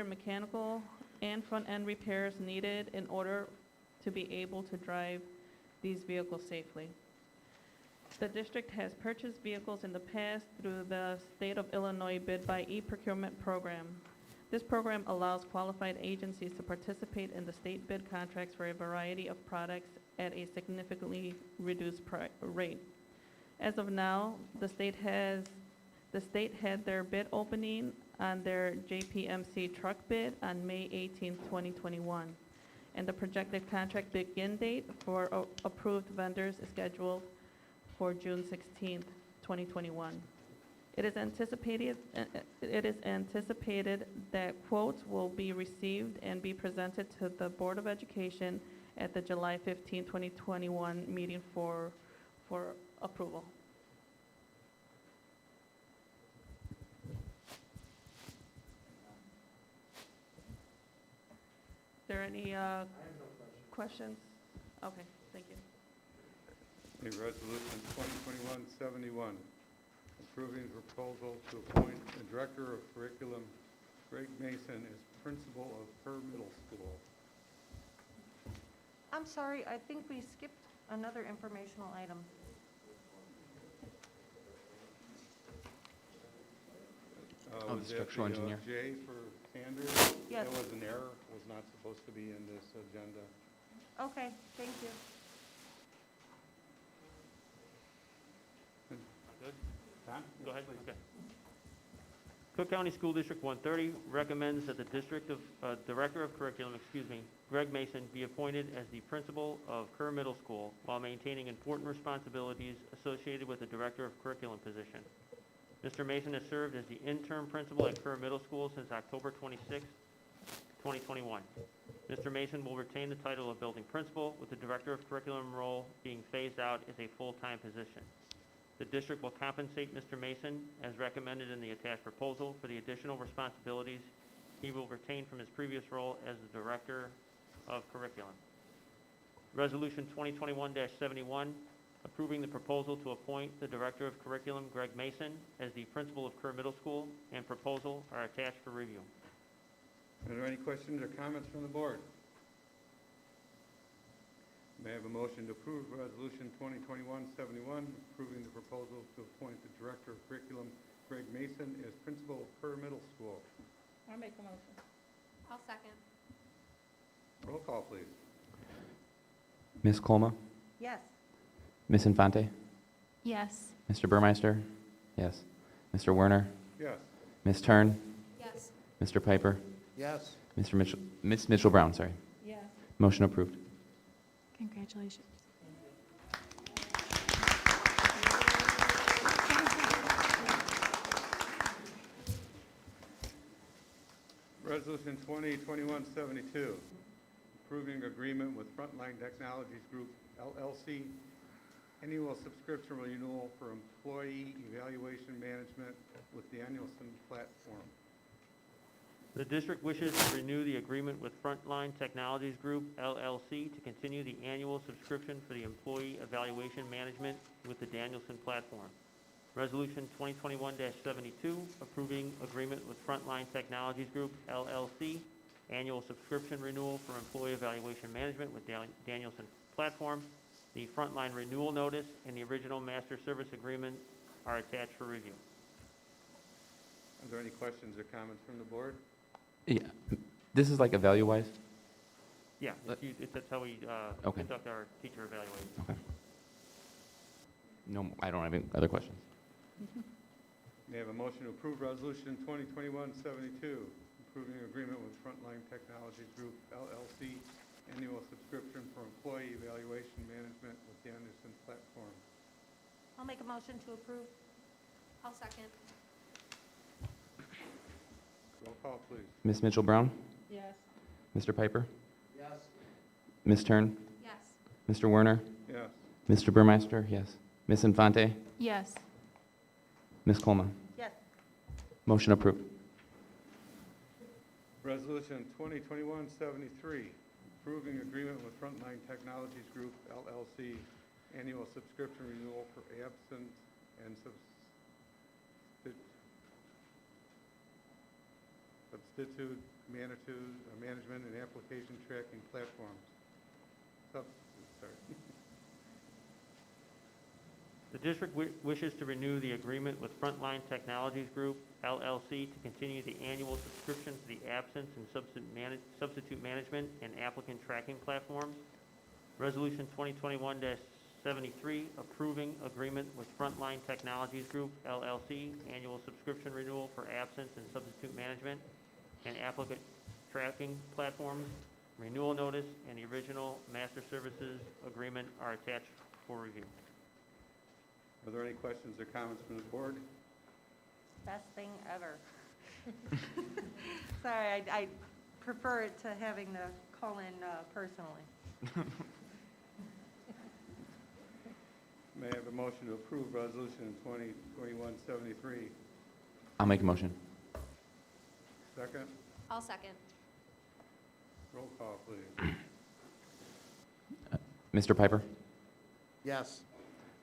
Speaker 15: mechanical and front-end repairs needed in order to be able to drive these vehicles safely. The district has purchased vehicles in the past through the State of Illinois Bid by E-Procurement Program. This program allows qualified agencies to participate in the state bid contracts for a variety of products at a significantly reduced rate. As of now, the state had their bid opening on their JPMC truck bid on May 18, 2021, and the projected contract begin date for approved vendors is scheduled for June 16, 2021. It is anticipated that quotes will be received and be presented to the Board of Education at the July 15, 2021 meeting for approval. There any questions? Okay, thank you.
Speaker 5: A resolution 2021-71, approving the proposal to appoint the Director of Curriculum, Greg Mason, as Principal of Kerr Middle School.
Speaker 8: I'm sorry, I think we skipped another informational item.
Speaker 2: Oh, the
Speaker 5: Was that
Speaker 2: structural engineer.
Speaker 5: J for Sanders?
Speaker 8: Yes.
Speaker 5: That was an error, was not supposed to be in this agenda.
Speaker 8: Okay, thank you.
Speaker 10: Good? Tom? Go ahead. Okay. Cook County School District 130 recommends that the Director of Curriculum, Greg Mason, be appointed as the principal of Kerr Middle School while maintaining important responsibilities associated with the Director of Curriculum position. Mr. Mason has served as the interim principal at Kerr Middle School since October 26, 2021. Mr. Mason will retain the title of building principal, with the Director of Curriculum role being phased out as a full-time position. The district will compensate Mr. Mason, as recommended in the attached proposal, for the additional responsibilities he will retain from his previous role as the Director of Curriculum. Resolution 2021-71, approving the proposal to appoint the Director of Curriculum, Greg Mason, as the principal of Kerr Middle School, and proposal are attached for review.
Speaker 5: Are there any questions or comments from the board? May I have a motion to approve Resolution 2021-71, approving the proposal to appoint the Director of Curriculum, Greg Mason, as Principal of Kerr Middle School?
Speaker 9: I'll make a motion.
Speaker 14: I'll second.
Speaker 5: Roll call, please.
Speaker 2: Ms. Colma,
Speaker 8: Yes.
Speaker 2: Ms. Infante,
Speaker 7: Yes.
Speaker 2: Mr. Burmeister, yes. Mr. Werner,
Speaker 5: Yes.
Speaker 2: Ms. Tern,
Speaker 14: Yes.
Speaker 2: Mr. Piper,
Speaker 1: Yes.
Speaker 2: Mr. Mitchell, Ms. Mitchell-Brown, sorry.
Speaker 9: Yes.
Speaker 2: Motion approved.
Speaker 7: Congratulations.
Speaker 5: Resolution 2021-72, approving agreement with Frontline Technologies Group, LLC, annual subscription renewal for employee evaluation management with the Annualson platform.
Speaker 10: The district wishes to renew the agreement with Frontline Technologies Group, LLC, to continue the annual subscription for the employee evaluation management with the Danielson platform. Resolution 2021-72, approving agreement with Frontline Technologies Group, LLC, annual subscription renewal for employee evaluation management with Danielson platform. The Frontline renewal notice and the original master service agreement are attached for review.
Speaker 5: Are there any questions or comments from the board?
Speaker 2: Yeah, this is like a value-wise?
Speaker 10: Yeah, that's how we
Speaker 2: Okay.
Speaker 10: conduct our teacher evaluation.
Speaker 2: Okay. No, I don't have any other questions.
Speaker 5: May I have a motion to approve Resolution 2021-72, approving agreement with Frontline Technologies Group, LLC, annual subscription for employee evaluation management with the Anderson platform.
Speaker 8: I'll make a motion to approve.
Speaker 14: I'll second.
Speaker 5: Roll call, please.
Speaker 2: Ms. Mitchell-Brown?
Speaker 15: Yes.
Speaker 2: Mr. Piper?
Speaker 1: Yes.
Speaker 2: Ms. Tern?
Speaker 14: Yes.
Speaker 2: Mr. Werner?
Speaker 5: Yes.
Speaker 2: Mr. Burmeister? Yes. Ms. Infante?
Speaker 7: Yes.
Speaker 2: Ms. Coleman?
Speaker 3: Yes.
Speaker 2: Motion approved.
Speaker 5: Resolution 2021-73, approving agreement with Frontline Technologies Group, LLC, annual subscription renewal for absence and substitute management and application tracking platforms.
Speaker 10: The district wishes to renew the agreement with Frontline Technologies Group, LLC, to continue the annual subscription for the absence and substitute management and applicant tracking platforms. Resolution 2021-73, approving agreement with Frontline Technologies Group, LLC, annual subscription renewal for absence and substitute management and applicant tracking platforms. Renewal notice and the original master services agreement are attached for review.
Speaker 5: Are there any questions or comments from the board?
Speaker 8: Best thing ever. Sorry, I prefer it to having to call in personally.
Speaker 5: May I have a motion to approve Resolution 2021-73?
Speaker 2: I'll make a motion.
Speaker 5: Second?
Speaker 14: I'll second.
Speaker 5: Roll call, please.
Speaker 2: Mr. Piper?
Speaker 1: Yes.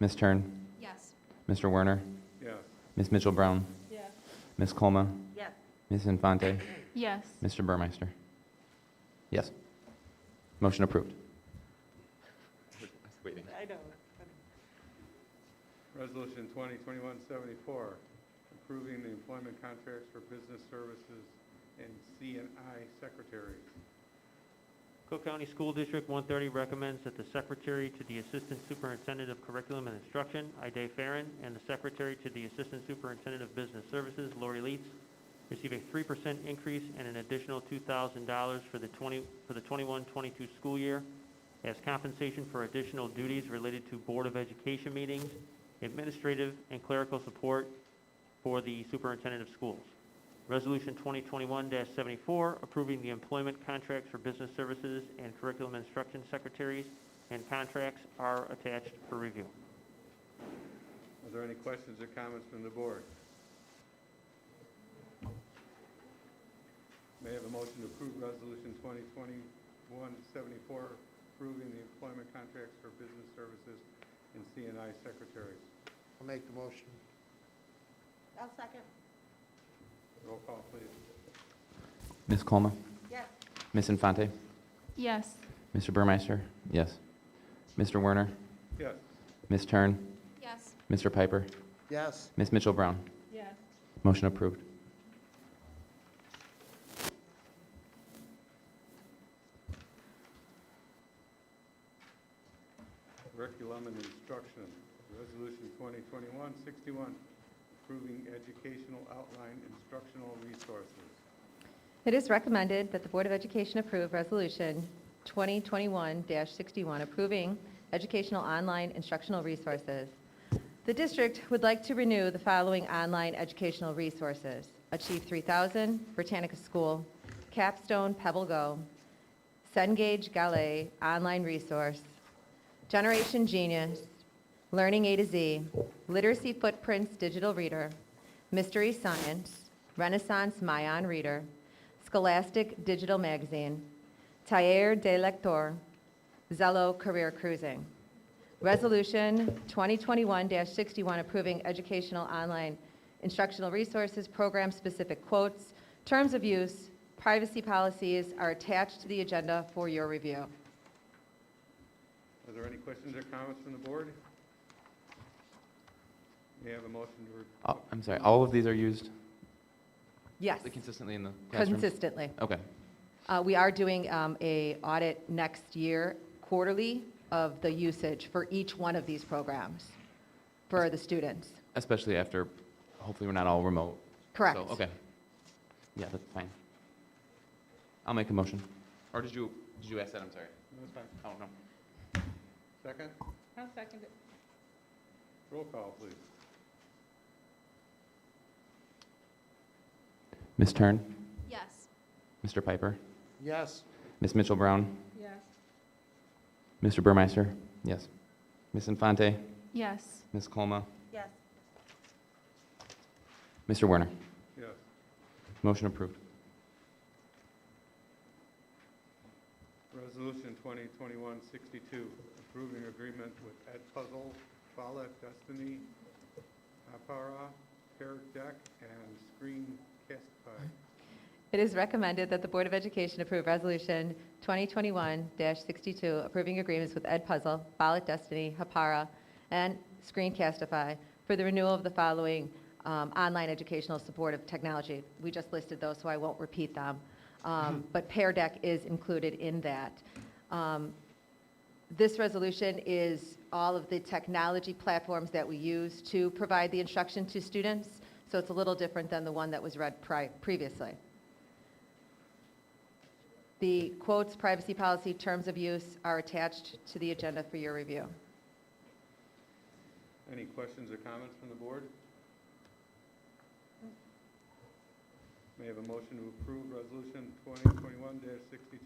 Speaker 2: Ms. Tern?
Speaker 14: Yes.
Speaker 2: Mr. Werner?
Speaker 5: Yes.
Speaker 2: Ms. Mitchell-Brown?
Speaker 15: Yes.
Speaker 2: Ms. Colma?
Speaker 3: Yes.
Speaker 2: Ms. Infante?
Speaker 7: Yes.
Speaker 2: Mr. Burmeister? Yes. Motion approved. Waiting.
Speaker 3: I know.
Speaker 5: Resolution 2021-74, approving the employment contracts for business services and C&I secretaries.
Speaker 10: Cook County School District 130 recommends that the Secretary to the Assistant Superintendent of Curriculum and Instruction, Ida Farron, and the Secretary to the Assistant Superintendent of Business Services, Lori Leitz, receive a 3% increase and an additional $2,000 for the 21-22 school year as compensation for additional duties related to Board of Education meetings, administrative and clerical support for the Superintendent of Schools. Resolution 2021-74, approving the employment contracts for business services and curriculum instruction secretaries and contracts are attached for review.
Speaker 5: Are there any questions or comments from the board? May I have a motion to approve Resolution 2021-74, approving the employment contracts for business services and C&I secretaries?
Speaker 1: I'll make the motion.
Speaker 3: I'll second.
Speaker 5: Roll call, please.
Speaker 2: Ms. Colma?
Speaker 3: Yes.
Speaker 2: Ms. Infante?
Speaker 7: Yes.
Speaker 2: Mr. Burmeister? Yes. Mr. Werner?
Speaker 5: Yes.
Speaker 2: Ms. Tern?
Speaker 14: Yes.
Speaker 2: Mr. Piper?
Speaker 1: Yes.
Speaker 2: Ms. Mitchell-Brown?
Speaker 15: Yes.
Speaker 2: Motion approved.
Speaker 5: Curriculum and instruction, Resolution 2021-61, approving educational outline instructional resources.
Speaker 11: It is recommended that the Board of Education approve Resolution 2021-61, approving educational online instructional resources. The district would like to renew the following online educational resources: Achieve 3000, Britannica School, Capstone Pebble Go, Cengage Gale online resource, Generation Genius, Learning A to Z, Literacy Footprints Digital Reader, Mystery Science, Renaissance Mayan Reader, Scholastic Digital Magazine, Taller de Lector, Zello Career Cruising. Resolution 2021-61 approving educational online instructional resources, program-specific quotes, terms of use, privacy policies are attached to the agenda for your review.
Speaker 5: Are there any questions or comments from the board? May I have a motion to...
Speaker 2: Oh, I'm sorry, all of these are used
Speaker 11: Yes,
Speaker 2: consistently in the classroom?
Speaker 11: consistently.
Speaker 2: Okay.
Speaker 11: We are doing a audit next year, quarterly, of the usage for each one of these programs for the students.
Speaker 2: Especially after, hopefully we're not all remote.
Speaker 11: Correct.
Speaker 2: So, okay. Yeah, that's fine. I'll make a motion. Or did you ask that? I'm sorry.
Speaker 5: No, it's fine.
Speaker 2: Oh, no.
Speaker 5: Second?
Speaker 9: I'll second it.
Speaker 5: Roll call, please.
Speaker 2: Ms. Tern?
Speaker 14: Yes.
Speaker 2: Mr. Piper?
Speaker 1: Yes.
Speaker 2: Ms. Mitchell-Brown?
Speaker 9: Yes.
Speaker 2: Mr. Burmeister? Yes. Ms. Infante?
Speaker 7: Yes.
Speaker 2: Ms. Colma?
Speaker 3: Yes.
Speaker 2: Mr. Werner?
Speaker 5: Yes.
Speaker 2: Motion approved.
Speaker 5: Resolution 2021-62, approving agreement with Ed Puzzle, Follett Destiny, Apara, Pear Deck, and Screen Castify.
Speaker 11: It is recommended that the Board of Education approve Resolution 2021-62, approving agreements with Ed Puzzle, Follett Destiny, Hapara, and Screencastify for the renewal of the following online educational supportive technology. We just listed those, so I won't repeat them. But Pear Deck is included in that. This resolution is all of the technology platforms that we use to provide the instruction to students, so it's a little different than the one that was read previously. The quotes, privacy policy, terms of use are attached to the agenda for your review.
Speaker 5: Any questions or comments from the board? May I have a motion to approve Resolution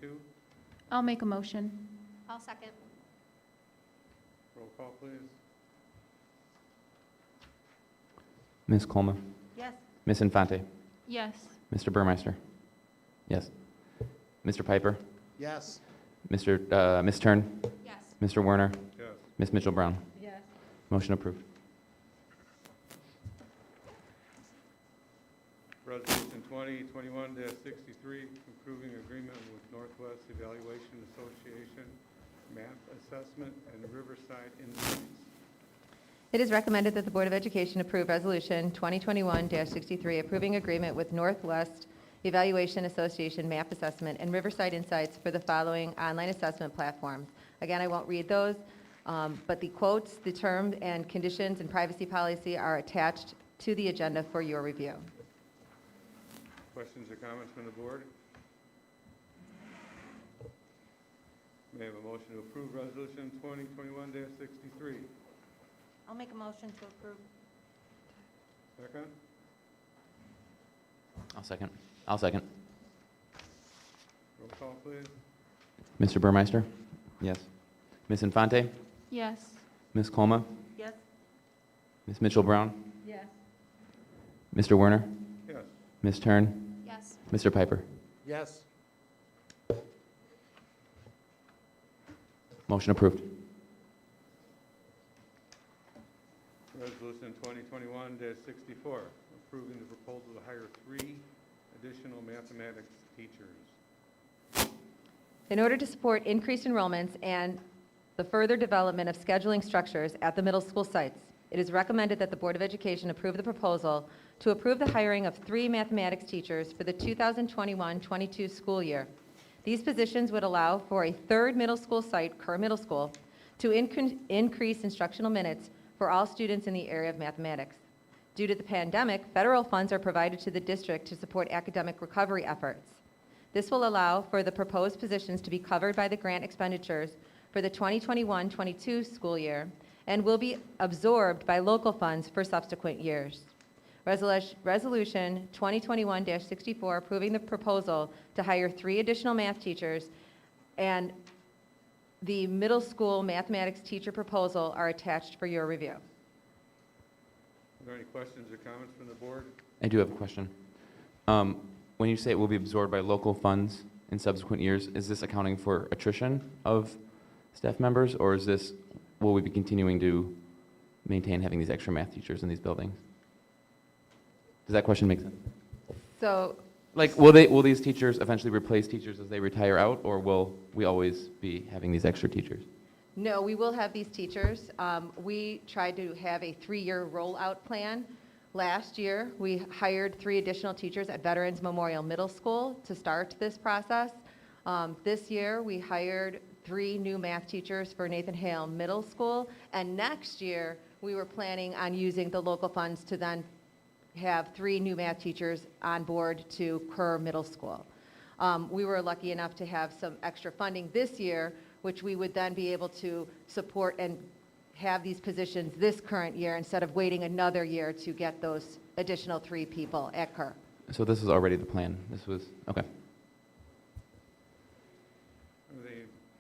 Speaker 5: 2021-62?
Speaker 7: I'll make a motion.
Speaker 14: I'll second.
Speaker 5: Roll call, please.
Speaker 2: Ms. Colma?
Speaker 3: Yes.
Speaker 2: Ms. Infante?
Speaker 7: Yes.
Speaker 2: Mr. Burmeister? Yes. Mr. Piper?
Speaker 1: Yes.
Speaker 2: Ms. Tern?
Speaker 14: Yes.
Speaker 2: Mr. Werner?
Speaker 5: Yes.
Speaker 2: Ms. Mitchell-Brown?
Speaker 9: Yes.
Speaker 2: Motion approved.
Speaker 5: Resolution 2021-63, approving agreement with Northwest Evaluation Association, MAP assessment, and Riverside Insights.
Speaker 11: It is recommended that the Board of Education approve Resolution 2021-63, approving agreement with Northwest Evaluation Association MAP Assessment and Riverside Insights for the following online assessment platforms. Again, I won't read those, but the quotes, the terms and conditions and privacy policy are attached to the agenda for your review.
Speaker 5: Questions or comments from the board? May I have a motion to approve Resolution 2021-63?
Speaker 8: I'll make a motion to approve.
Speaker 5: Second?
Speaker 2: I'll second.
Speaker 5: Roll call, please.
Speaker 2: Mr. Burmeister? Yes. Ms. Infante?
Speaker 7: Yes.
Speaker 2: Ms. Colma?
Speaker 3: Yes.
Speaker 2: Ms. Mitchell-Brown?
Speaker 9: Yes.
Speaker 2: Mr. Werner?
Speaker 5: Yes.
Speaker 2: Ms. Tern?
Speaker 14: Yes.
Speaker 2: Mr. Piper?
Speaker 1: Yes.
Speaker 2: Motion approved.
Speaker 5: Resolution 2021-64, approving the proposal to hire 3 additional mathematics teachers.
Speaker 11: In order to support increased enrollments and the further development of scheduling structures at the middle school sites, it is recommended that the Board of Education approve the proposal to approve the hiring of 3 mathematics teachers for the 2021-22 school year. These positions would allow for a 3rd middle school site, Kerr Middle School, to increase instructional minutes for all students in the area of mathematics. Due to the pandemic, federal funds are provided to the district to support academic recovery efforts. This will allow for the proposed positions to be covered by the grant expenditures for the 2021-22 school year and will be absorbed by local funds for subsequent years. Resolution 2021-64, approving the proposal to hire 3 additional math teachers and the middle school mathematics teacher proposal are attached for your review.
Speaker 5: Are there any questions or comments from the board?
Speaker 2: I do have a question. when you say it will be absorbed by local funds in subsequent years, is this accounting for attrition of staff members, or is this, will we be continuing to maintain having these extra math teachers in these buildings? Does that question make sense?
Speaker 11: So,
Speaker 2: Like, will these teachers eventually replace teachers as they retire out, or will we always be having these extra teachers?
Speaker 11: no, we will have these teachers. We tried to have a 3-year rollout plan. Last year, we hired 3 additional teachers at Veterans Memorial Middle School to start this process. This year, we hired 3 new math teachers for Nathan Hale Middle School, and next year, we were planning on using the local funds to then have 3 new math teachers on board to Kerr Middle School. We were lucky enough to have some extra funding this year, which we would then be able to support and have these positions this current year instead of waiting another year to get those additional 3 people at Kerr.
Speaker 2: So this is already the plan. This was, okay.
Speaker 5: Are there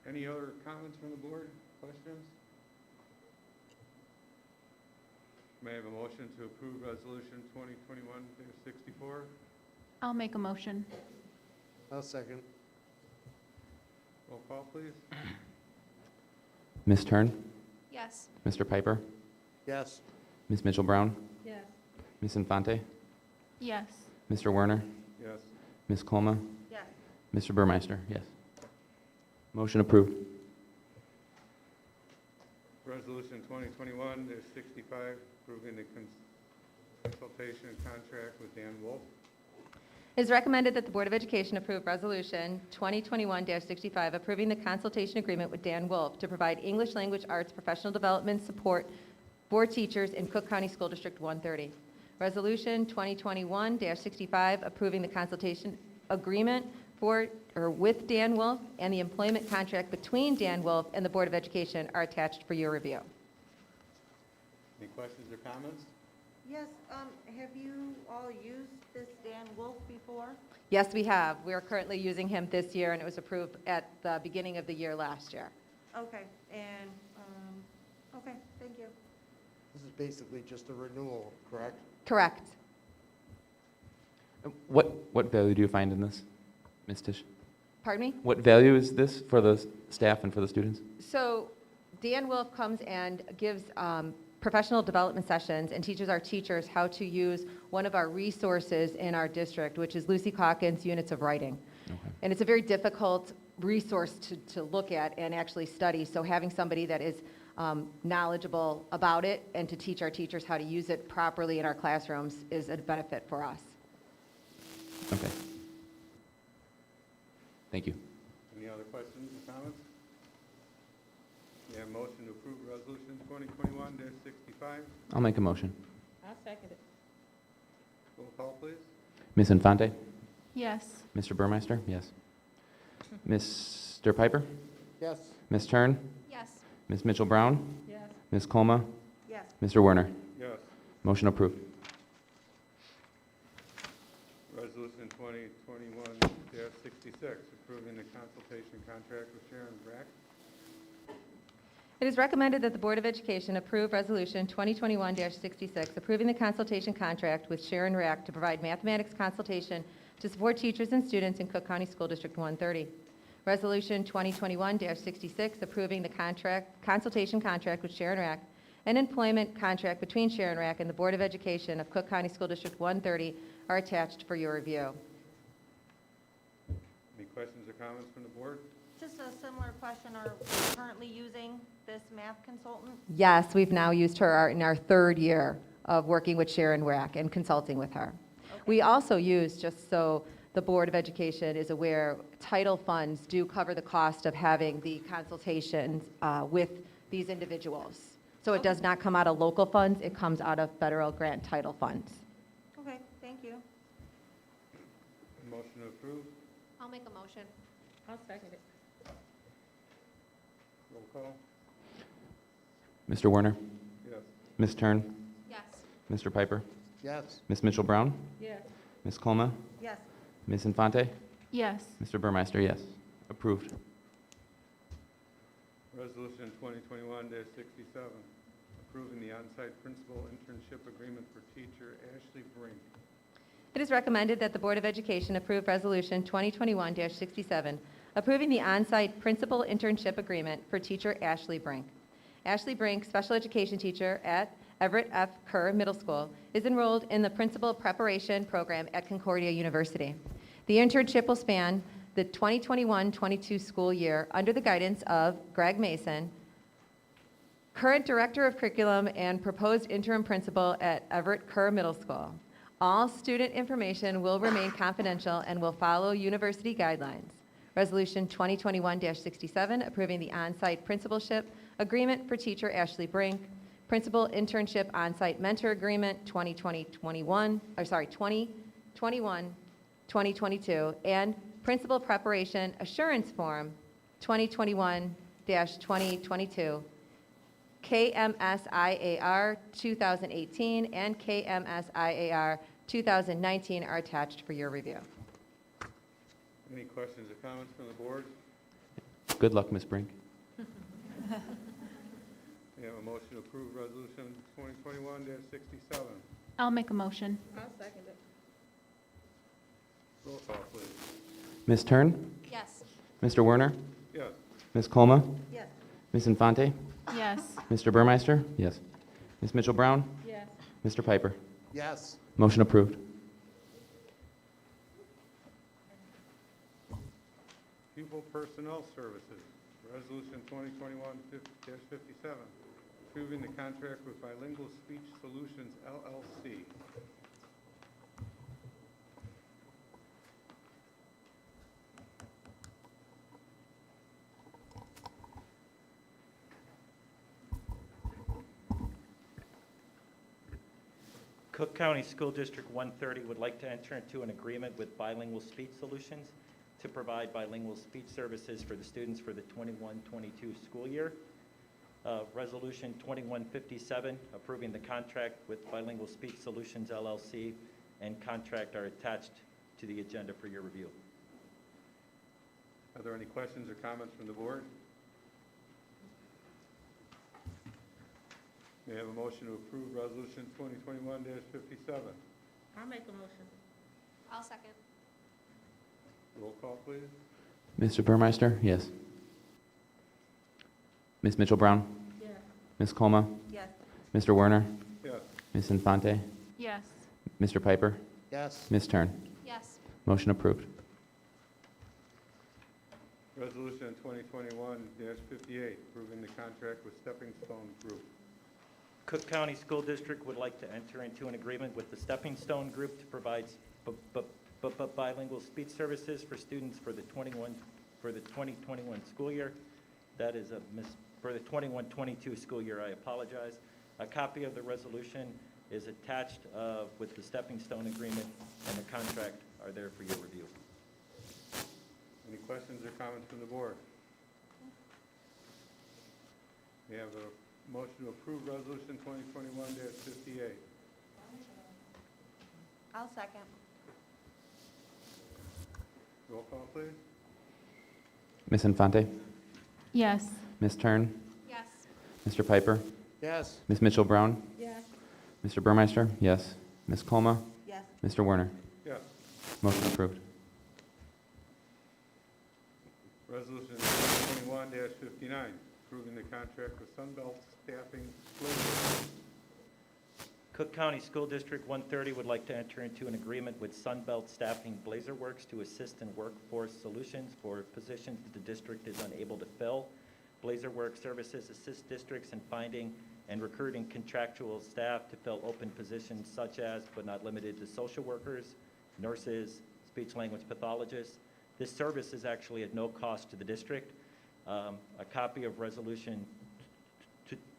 Speaker 5: any other comments from the board, questions? May I have a motion to approve resolution 2021-64?
Speaker 7: I'll make a motion.
Speaker 1: I'll second.
Speaker 5: Roll call, please.
Speaker 2: Ms. Tern?
Speaker 14: Yes.
Speaker 2: Mr. Piper?
Speaker 1: Yes.
Speaker 2: Ms. Mitchell-Brown?
Speaker 8: Yes.
Speaker 2: Ms. Infante?
Speaker 7: Yes.
Speaker 2: Mr. Werner?
Speaker 5: Yes.
Speaker 2: Ms. Colma?
Speaker 8: Yes.
Speaker 2: Mr. Burmeister? Yes. Motion approved.
Speaker 5: Resolution 2021-65, approving the consultation contract with Dan Wolf.
Speaker 11: It is recommended that the Board of Education approve Resolution 2021-65, approving the consultation agreement with Dan Wolf to provide English Language Arts professional development support for teachers in Cook County School District 130. Resolution 2021-65, approving the consultation agreement with Dan Wolf and the employment contract between Dan Wolf and the Board of Education are attached for your review.
Speaker 5: Any questions or comments?
Speaker 8: Yes, have you all used this Dan Wolf before?
Speaker 11: Yes, we have. We are currently using him this year, and it was approved at the beginning of the year last year.
Speaker 8: Okay, and, okay, thank you.
Speaker 1: This is basically just a renewal, correct?
Speaker 11: Correct.
Speaker 2: What value do you find in this, Ms. Tisch?
Speaker 11: Pardon me?
Speaker 2: What value is this for the staff and for the students?
Speaker 11: So Dan Wolf comes and gives professional development sessions and teaches our teachers how to use one of our resources in our district, which is Lucy Calkins' Units of Writing.
Speaker 2: Okay.
Speaker 11: And it's a very difficult resource to look at and actually study. So having somebody that is knowledgeable about it and to teach our teachers how to use it properly in our classrooms is a benefit for us.
Speaker 2: Okay. Thank you.
Speaker 5: Any other questions or comments? You have a motion to approve resolution 2021-65.
Speaker 2: I'll make a motion.
Speaker 9: I'll second it.
Speaker 5: Roll call, please.
Speaker 2: Ms. Infante?
Speaker 7: Yes.
Speaker 2: Mr. Burmeister? Yes. Mr. Piper?
Speaker 1: Yes.
Speaker 2: Ms. Tern?
Speaker 14: Yes.
Speaker 2: Ms. Mitchell-Brown?
Speaker 8: Yes.
Speaker 2: Ms. Colma?
Speaker 8: Yes.
Speaker 2: Mr. Werner?
Speaker 5: Yes.
Speaker 2: Motion approved.
Speaker 5: Resolution 2021-66, approving the consultation contract with Sharon Brack.
Speaker 11: It is recommended that the Board of Education approve Resolution 2021-66, approving the consultation contract with Sharon Rack to provide mathematics consultation to support teachers and students in Cook County School District 130. Resolution 2021-66, approving the consultation contract with Sharon Rack and employment contract between Sharon Rack and the Board of Education of Cook County School District 130 are attached for your review.
Speaker 5: Any questions or comments from the board?
Speaker 8: Just a similar question, are we currently using this math consultant?
Speaker 11: Yes, we've now used her in our 3rd year of working with Sharon Rack and consulting with her. We also use, just so the Board of Education is aware, title funds do cover the cost of having the consultations with these individuals. So it does not come out of local funds, it comes out of federal grant title funds.
Speaker 8: Okay, thank you.
Speaker 5: Motion to approve.
Speaker 14: I'll make a motion.
Speaker 9: I'll second it.
Speaker 5: Roll call.
Speaker 2: Mr. Werner?
Speaker 5: Yes.
Speaker 2: Ms. Tern?
Speaker 14: Yes.
Speaker 2: Mr. Piper?
Speaker 1: Yes.
Speaker 2: Ms. Mitchell-Brown?
Speaker 9: Yes.
Speaker 2: Ms. Colma?
Speaker 8: Yes.
Speaker 2: Ms. Infante?
Speaker 7: Yes.
Speaker 2: Mr. Burmeister? Yes. Approved.
Speaker 5: Resolution 2021-67, approving the on-site principal internship agreement for teacher Ashley Brink.
Speaker 11: It is recommended that the Board of Education approve Resolution 2021-67, approving the on-site principal internship agreement for teacher Ashley Brink. Ashley Brink, special education teacher at Everett F. Kerr Middle School, is enrolled in the Principal Preparation Program at Concordia University. The internship will span the 2021-22 school year under the guidance of Greg Mason, current Director of Curriculum and proposed interim principal at Everett Kerr Middle School. All student information will remain confidential and will follow university guidelines. Resolution 2021-67, approving the on-site principalship agreement for teacher Ashley Brink, principal internship on-site mentor agreement 2021-2022, and principal preparation assurance form 2021-2022, KMSIAR 2018 and KMSIAR 2019 are attached for your review.
Speaker 5: Any questions or comments from the board?
Speaker 2: Good luck, Ms. Brink.
Speaker 5: We have a motion to approve Resolution 2021-67.
Speaker 7: I'll make a motion.
Speaker 8: I'll second it.
Speaker 5: Roll call, please.
Speaker 2: Ms. Tern?
Speaker 14: Yes.
Speaker 2: Mr. Werner?
Speaker 5: Yes.
Speaker 2: Ms. Colma?
Speaker 8: Yes.
Speaker 2: Ms. Infante?
Speaker 7: Yes.
Speaker 2: Mr. Burmeister? Yes. Ms. Mitchell-Brown?
Speaker 9: Yes.
Speaker 2: Mr. Piper?
Speaker 1: Yes.
Speaker 2: Motion approved.
Speaker 5: Pupil Personnel Services, Resolution 2021-57, approving the contract with Bilingual Speech Solutions, LLC.
Speaker 16: Cook County School District 130 would like to enter into an agreement with Bilingual Speech Solutions to provide bilingual speech services for the students for the 21-22 school year. Resolution 2157, approving the contract with Bilingual Speech Solutions LLC, and contract are attached to the agenda for your review.
Speaker 5: Are there any questions or comments from the board? May I have a motion to approve Resolution 2021-57?
Speaker 9: I'll make a motion.
Speaker 14: I'll second.
Speaker 5: Roll call, please.
Speaker 2: Mr. Burmeister? Yes. Ms. Mitchell-Brown?
Speaker 9: Yes.
Speaker 2: Ms. Colma?
Speaker 8: Yes.
Speaker 2: Mr. Werner?
Speaker 5: Yes.
Speaker 2: Ms. Infante?
Speaker 7: Yes.
Speaker 2: Mr. Piper?
Speaker 1: Yes.
Speaker 2: Ms. Tern?
Speaker 14: Yes.
Speaker 2: Motion approved.
Speaker 5: Resolution 2021-58, approving the contract with Stepping Stone Group.
Speaker 16: Cook County School District would like to enter into an agreement with the Stepping Stone Group to provide bilingual speech services for students for the 2021 school year. That is for the 21-22 school year, I apologize. A copy of the resolution is attached with the Stepping Stone agreement, and the contract are there for your review.
Speaker 5: Any questions or comments from the board? We have a motion to approve Resolution 2021-58.
Speaker 8: I'll second.
Speaker 5: Roll call, please.
Speaker 2: Ms. Infante?
Speaker 7: Yes.
Speaker 2: Ms. Tern?
Speaker 14: Yes.
Speaker 2: Mr. Piper?
Speaker 1: Yes.
Speaker 2: Ms. Mitchell-Brown?
Speaker 9: Yes.
Speaker 2: Mr. Burmeister? Yes. Ms. Colma?
Speaker 8: Yes.
Speaker 2: Mr. Werner?
Speaker 5: Yes.
Speaker 2: Motion approved.
Speaker 5: Resolution 2021-59, approving the contract with Sunbelt Staffing.
Speaker 16: Cook County School District 130 would like to enter into an agreement with Sunbelt Staffing Blazerworks to assist in workforce solutions for positions that the district is unable to fill. Blazerworks services assist districts in finding and recruiting contractual staff to fill open positions such as, but not limited to, social workers, nurses, speech-language pathologists. This service is actually at no cost to the district. A copy of Resolution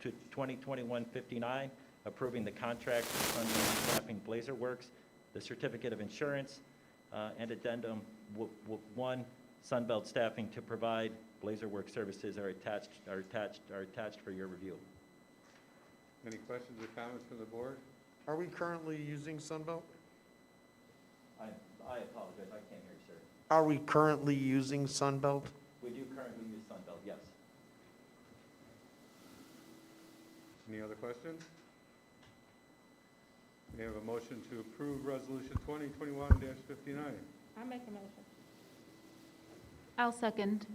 Speaker 16: 2021-59, approving the contract with Sunbelt Staffing Blazerworks, the certificate of insurance, and addendum 1, Sunbelt Staffing to provide Blazerworks services are attached for your review.
Speaker 5: Any questions or comments from the board?
Speaker 1: Are we currently using Sunbelt?
Speaker 16: I apologize, I can't hear you, sir.
Speaker 1: Are we currently using Sunbelt?
Speaker 16: We do currently use Sunbelt, yes.
Speaker 5: Any other questions? May I have a motion to approve Resolution 2021-59?
Speaker 9: I make a motion.
Speaker 7: I'll second.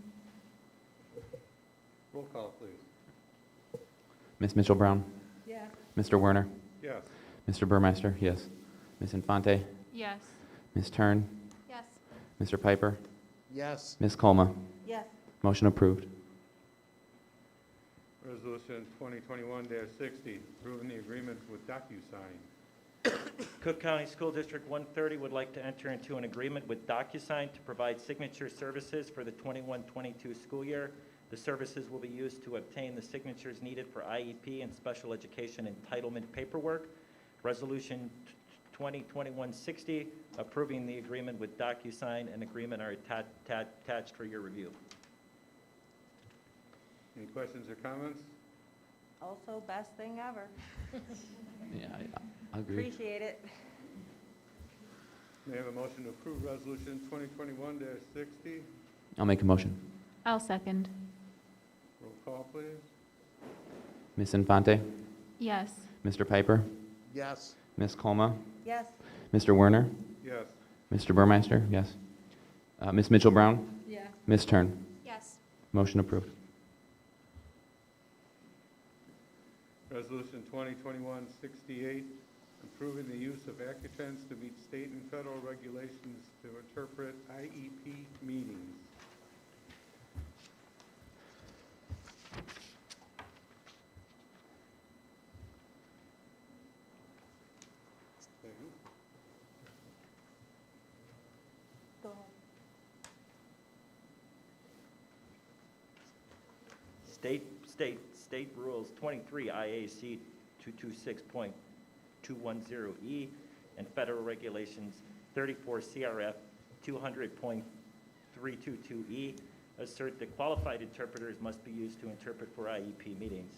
Speaker 5: Roll call, please.
Speaker 2: Ms. Mitchell-Brown?
Speaker 9: Yes.
Speaker 2: Mr. Werner?
Speaker 5: Yes.
Speaker 2: Mr. Burmeister? Yes. Ms. Infante?
Speaker 7: Yes.
Speaker 2: Ms. Tern?
Speaker 14: Yes.
Speaker 2: Mr. Piper?
Speaker 1: Yes.
Speaker 2: Ms. Colma?
Speaker 8: Yes.
Speaker 2: Motion approved.
Speaker 5: Resolution 2021-60, approving the agreement with DocuSign.
Speaker 16: Cook County School District 130 would like to enter into an agreement with DocuSign to provide signature services for the 21-22 school year. The services will be used to obtain the signatures needed for IEP and special education entitlement paperwork. Resolution 2021-60, approving the agreement with DocuSign and agreement are attached for your review.
Speaker 5: Any questions or comments?
Speaker 8: Also, best thing ever.
Speaker 2: Yeah, I agree.
Speaker 8: Appreciate it.
Speaker 5: May I have a motion to approve Resolution 2021-60?
Speaker 2: I'll make a motion.
Speaker 7: I'll second.
Speaker 5: Roll call, please.
Speaker 2: Ms. Infante?
Speaker 7: Yes.
Speaker 2: Mr. Piper?
Speaker 1: Yes.
Speaker 2: Ms. Colma?
Speaker 8: Yes.
Speaker 2: Mr. Werner?
Speaker 5: Yes.
Speaker 2: Mr. Burmeister? Yes. Ms. Mitchell-Brown?
Speaker 9: Yes.
Speaker 2: Ms. Tern?
Speaker 14: Yes.
Speaker 2: Motion approved.
Speaker 5: Resolution 2021-68, approving the use of Accutrends to meet state and federal regulations to interpret IEP meetings.
Speaker 8: Go ahead.
Speaker 16: State Rules 23 IAC 226.210E and Federal Regulations 34 CRF 200.322E assert that qualified interpreters must be used to interpret for IEP meetings.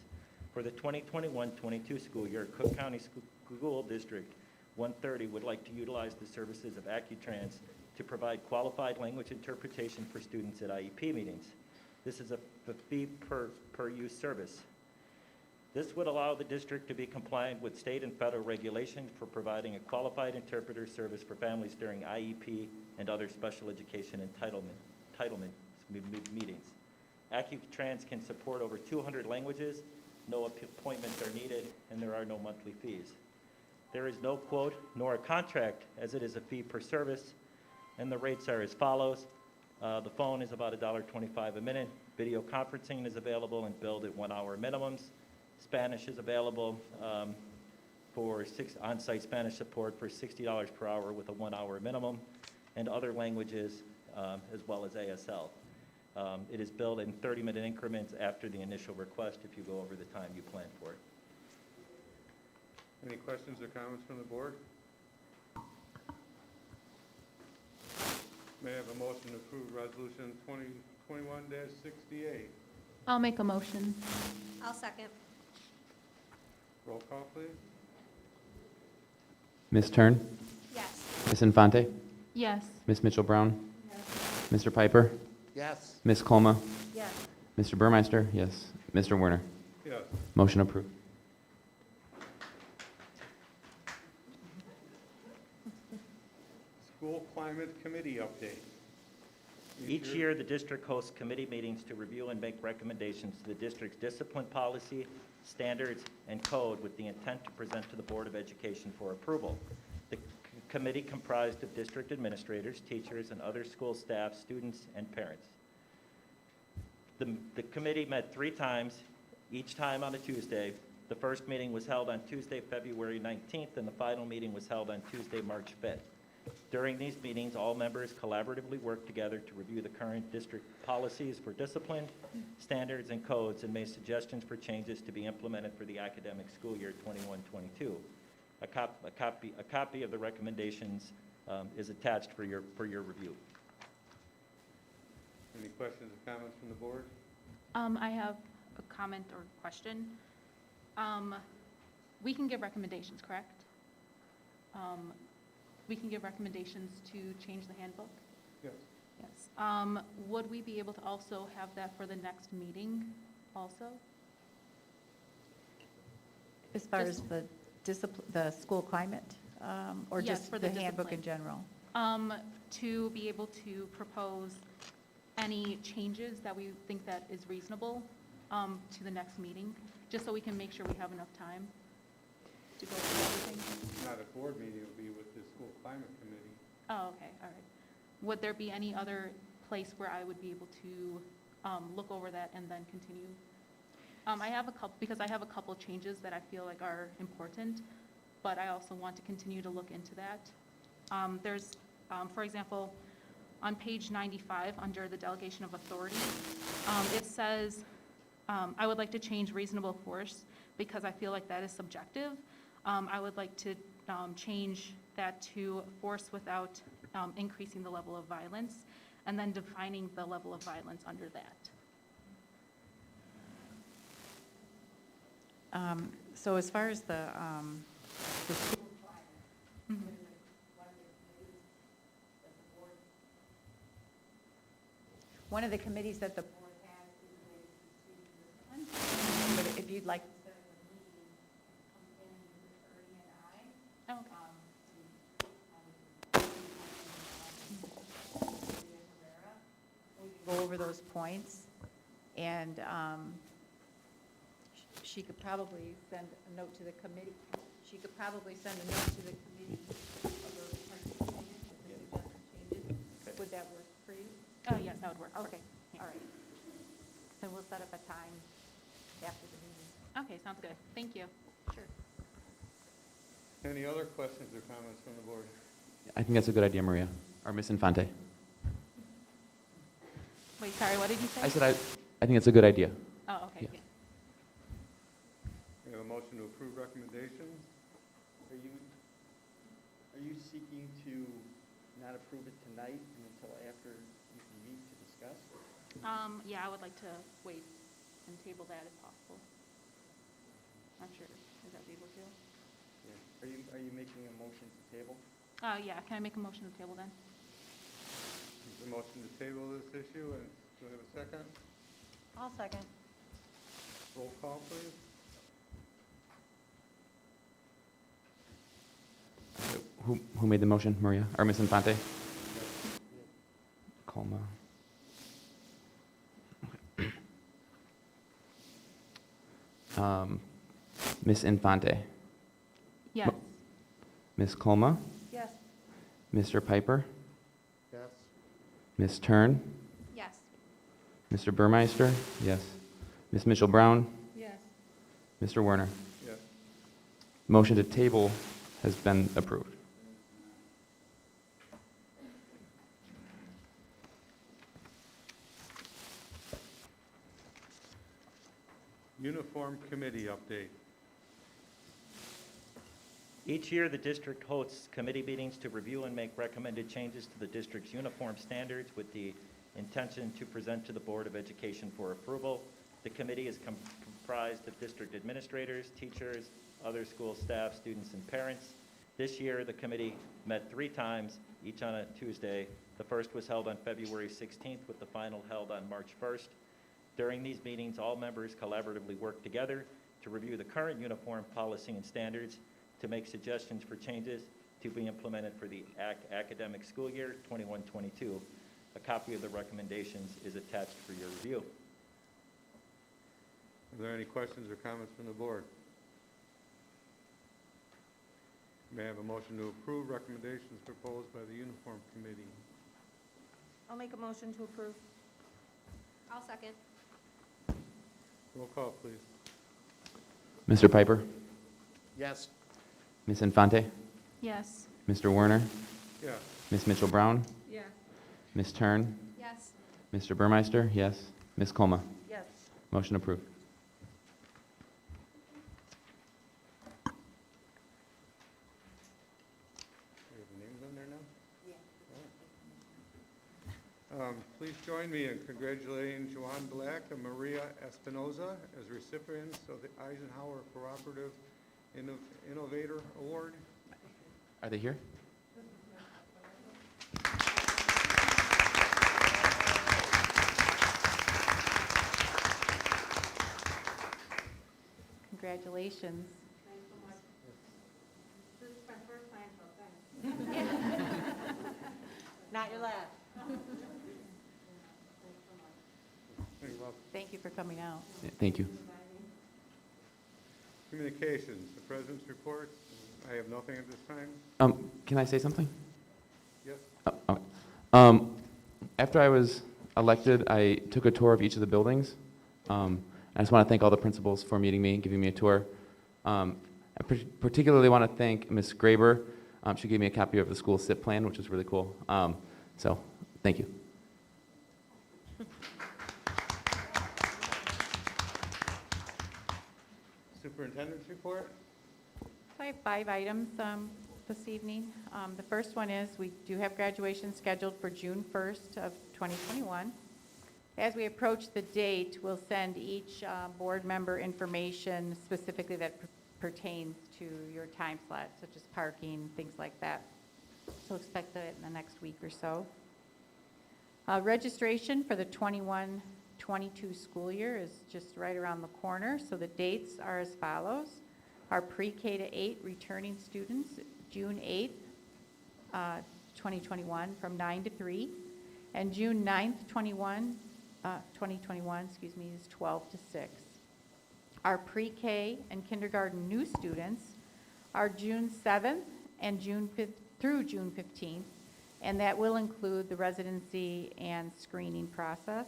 Speaker 16: For the 2021-22 school year, Cook County School District 130 would like to utilize the services of Accutrans to provide qualified language interpretation for students at IEP meetings. This is a fee per use service. This would allow the district to be compliant with state and federal regulations for providing a qualified interpreter service for families during IEP and other special education entitlement meetings. Accutrans can support over 200 languages, no appointments are needed, and there are no monthly fees. There is no quote nor a contract, as it is a fee per service, and the rates are as follows. The phone is about $1.25 a minute. Video conferencing is available and billed at 1 hour minimums. Spanish is available for on-site Spanish support for $60 per hour with a 1 hour minimum, and other languages as well as ASL. It is billed in 30-minute increments after the initial request if you go over the time you plan for it.
Speaker 5: Any questions or comments from the board? May I have a motion to approve Resolution 2021-68?
Speaker 7: I'll make a motion.
Speaker 14: I'll second.
Speaker 5: Roll call, please.
Speaker 2: Ms. Tern?
Speaker 14: Yes.
Speaker 2: Ms. Infante?
Speaker 7: Yes.
Speaker 2: Ms. Mitchell-Brown? Mr. Piper?
Speaker 1: Yes.
Speaker 2: Ms. Colma?
Speaker 8: Yes.
Speaker 2: Mr. Burmeister? Yes. Mr. Werner?
Speaker 5: Yes.
Speaker 2: Motion approved.
Speaker 5: School Climate Committee update.
Speaker 16: Each year, the district hosts committee meetings to review and make recommendations to the district's discipline policy, standards, and code with the intent to present to the Board of Education for approval. The committee comprised of district administrators, teachers, and other school staff, students, and parents. The committee met 3 times, each time on a Tuesday. The first meeting was held on Tuesday, February 19th, and the final meeting was held on Tuesday, March 5th. During these meetings, all members collaboratively worked together to review the current district policies for discipline, standards, and codes, and made suggestions for changes to be implemented for the academic school year 21-22. A copy of the recommendations is attached for your review.
Speaker 5: Any questions or comments from the board?
Speaker 7: I have a comment or question. We can give recommendations, correct? We can give recommendations to change the handbook?
Speaker 5: Yes.
Speaker 7: Yes. Would we be able to also have that for the next meeting also?
Speaker 11: As far as
Speaker 7: Just-
Speaker 11: the
Speaker 13: the school climate, or
Speaker 7: Yes,
Speaker 13: just
Speaker 7: for
Speaker 13: the
Speaker 7: the
Speaker 13: handbook in
Speaker 7: discipline.
Speaker 13: general?
Speaker 7: To be able to propose any changes that we think that is reasonable to the next meeting, just so we can make sure we have enough time to go through everything.
Speaker 5: Not a board meeting, it'll be with the school climate committee.
Speaker 7: Oh, okay, all right. Would there be any other place where I would be able to look over that and then continue? I have a couple, because I have a couple changes that I feel like are important, but I also want to continue to look into that. There's, for example, on page 95, under the delegation of authority, it says, I would like to change reasonable force because I feel like that is subjective. I would like to change that to force without increasing the level of violence, and then defining the level of violence under that.
Speaker 13: So as far as the school
Speaker 7: Mhm.
Speaker 13: one of the committees that the board has is related to student discipline. But if you'd like to set up a meeting, come in with Ernie and I.
Speaker 7: Oh, okay.
Speaker 13: We can go over those points, and she could probably send a note to the committee. She could probably send a note to the committee of those parts changes, the suggested changes. Would that work for you?
Speaker 7: Oh, yes, that would work.
Speaker 13: Okay, all right. Then we'll set up a time after the meeting.
Speaker 7: Okay, sounds good. Thank you.
Speaker 13: Sure.
Speaker 5: Any other questions or comments from the board?
Speaker 2: I think that's a good idea, Maria, or Ms. Infante.
Speaker 7: Wait, sorry, what did you say?
Speaker 2: I said I think it's a good idea.
Speaker 7: Oh, okay,
Speaker 2: Yeah.
Speaker 7: yeah.
Speaker 5: We have a motion to approve recommendations.
Speaker 12: Are you seeking to not approve it tonight and until after you can meet to discuss?
Speaker 7: Yeah, I would like to wait and table that if possible. Not sure, is that legal too?
Speaker 12: Yeah. Are you making a motion to table?
Speaker 7: Yeah, can I make a motion to table then?
Speaker 5: Is the motion to table this issue, and do we have a second?
Speaker 8: I'll second.
Speaker 5: Roll call, please.
Speaker 2: Who made the motion, Maria, or Ms. Infante? Colma. Ms. Infante,
Speaker 7: Yes.
Speaker 2: Ms. Colma,
Speaker 8: Yes.
Speaker 2: Mr. Piper,
Speaker 1: Yes.
Speaker 2: Ms. Tern,
Speaker 14: Yes.
Speaker 2: Mr. Burmeister, yes. Ms. Mitchell-Brown,
Speaker 8: Yes.
Speaker 2: Mr. Werner.
Speaker 5: Yes.
Speaker 2: Motion to table has been approved.
Speaker 5: Uniform committee update.
Speaker 16: Each year, the district hosts committee meetings to review and make recommended changes to the district's uniform standards with the intention to present to the Board of Education for approval. The committee is comprised of district administrators, teachers, other school staff, students, and parents. This year, the committee met 3 times, each on a Tuesday. The first was held on February 16th, with the final held on March 1st. During these meetings, all members collaboratively work together to review the current uniform policy and standards, to make suggestions for changes to be implemented for the academic school year 21-22. A copy of the recommendations is attached for your review.
Speaker 5: Are there any questions or comments from the board? May I have a motion to approve recommendations proposed by the uniform committee?
Speaker 8: I'll make a motion to approve.
Speaker 14: I'll second.
Speaker 5: Roll call, please.
Speaker 2: Mr. Piper,
Speaker 1: Yes.
Speaker 2: Ms. Infante,
Speaker 7: Yes.
Speaker 2: Mr. Werner,
Speaker 5: Yes.
Speaker 2: Ms. Mitchell-Brown,
Speaker 8: Yes.
Speaker 2: Ms. Tern,
Speaker 14: Yes.
Speaker 2: Mr. Burmeister, yes. Ms. Colma.
Speaker 8: Yes.
Speaker 2: Motion approved.
Speaker 5: We have names on there now? Yeah. Please join me in congratulating Joanne Black and Maria Espinoza as recipients of the Eisenhower Cooperative Innovator Award.
Speaker 2: Are they here?
Speaker 13: Congratulations. Thank you for coming out.
Speaker 2: Yeah, thank you.
Speaker 5: Communications, the president's reports. I have nothing at this time.
Speaker 2: Can I say something?
Speaker 5: Yes?
Speaker 2: After I was elected, I took a tour of each of the buildings. I just want to thank all the principals for meeting me and giving me a tour. I particularly want to thank Ms. Graber. She gave me a copy of the school SIP plan, which is really cool. So, thank you.
Speaker 5: Superintendent's report?
Speaker 13: I have 5 items this evening. The first one is we do have graduation scheduled for June 1st of 2021. As we approach the date, we'll send each board member information specifically that pertains to your time slot, such as parking, things like that. So expect that in the next week or so. Registration for the 21-22 school year is just right around the corner, so the dates are as follows. Our pre-K to 8 returning students, June 8th, 2021, from 9 to 3, and June 9th, 2021, is 12 to 6. Our pre-K and kindergarten new students are June 7th and through June 15th, and that will include the residency and screening process.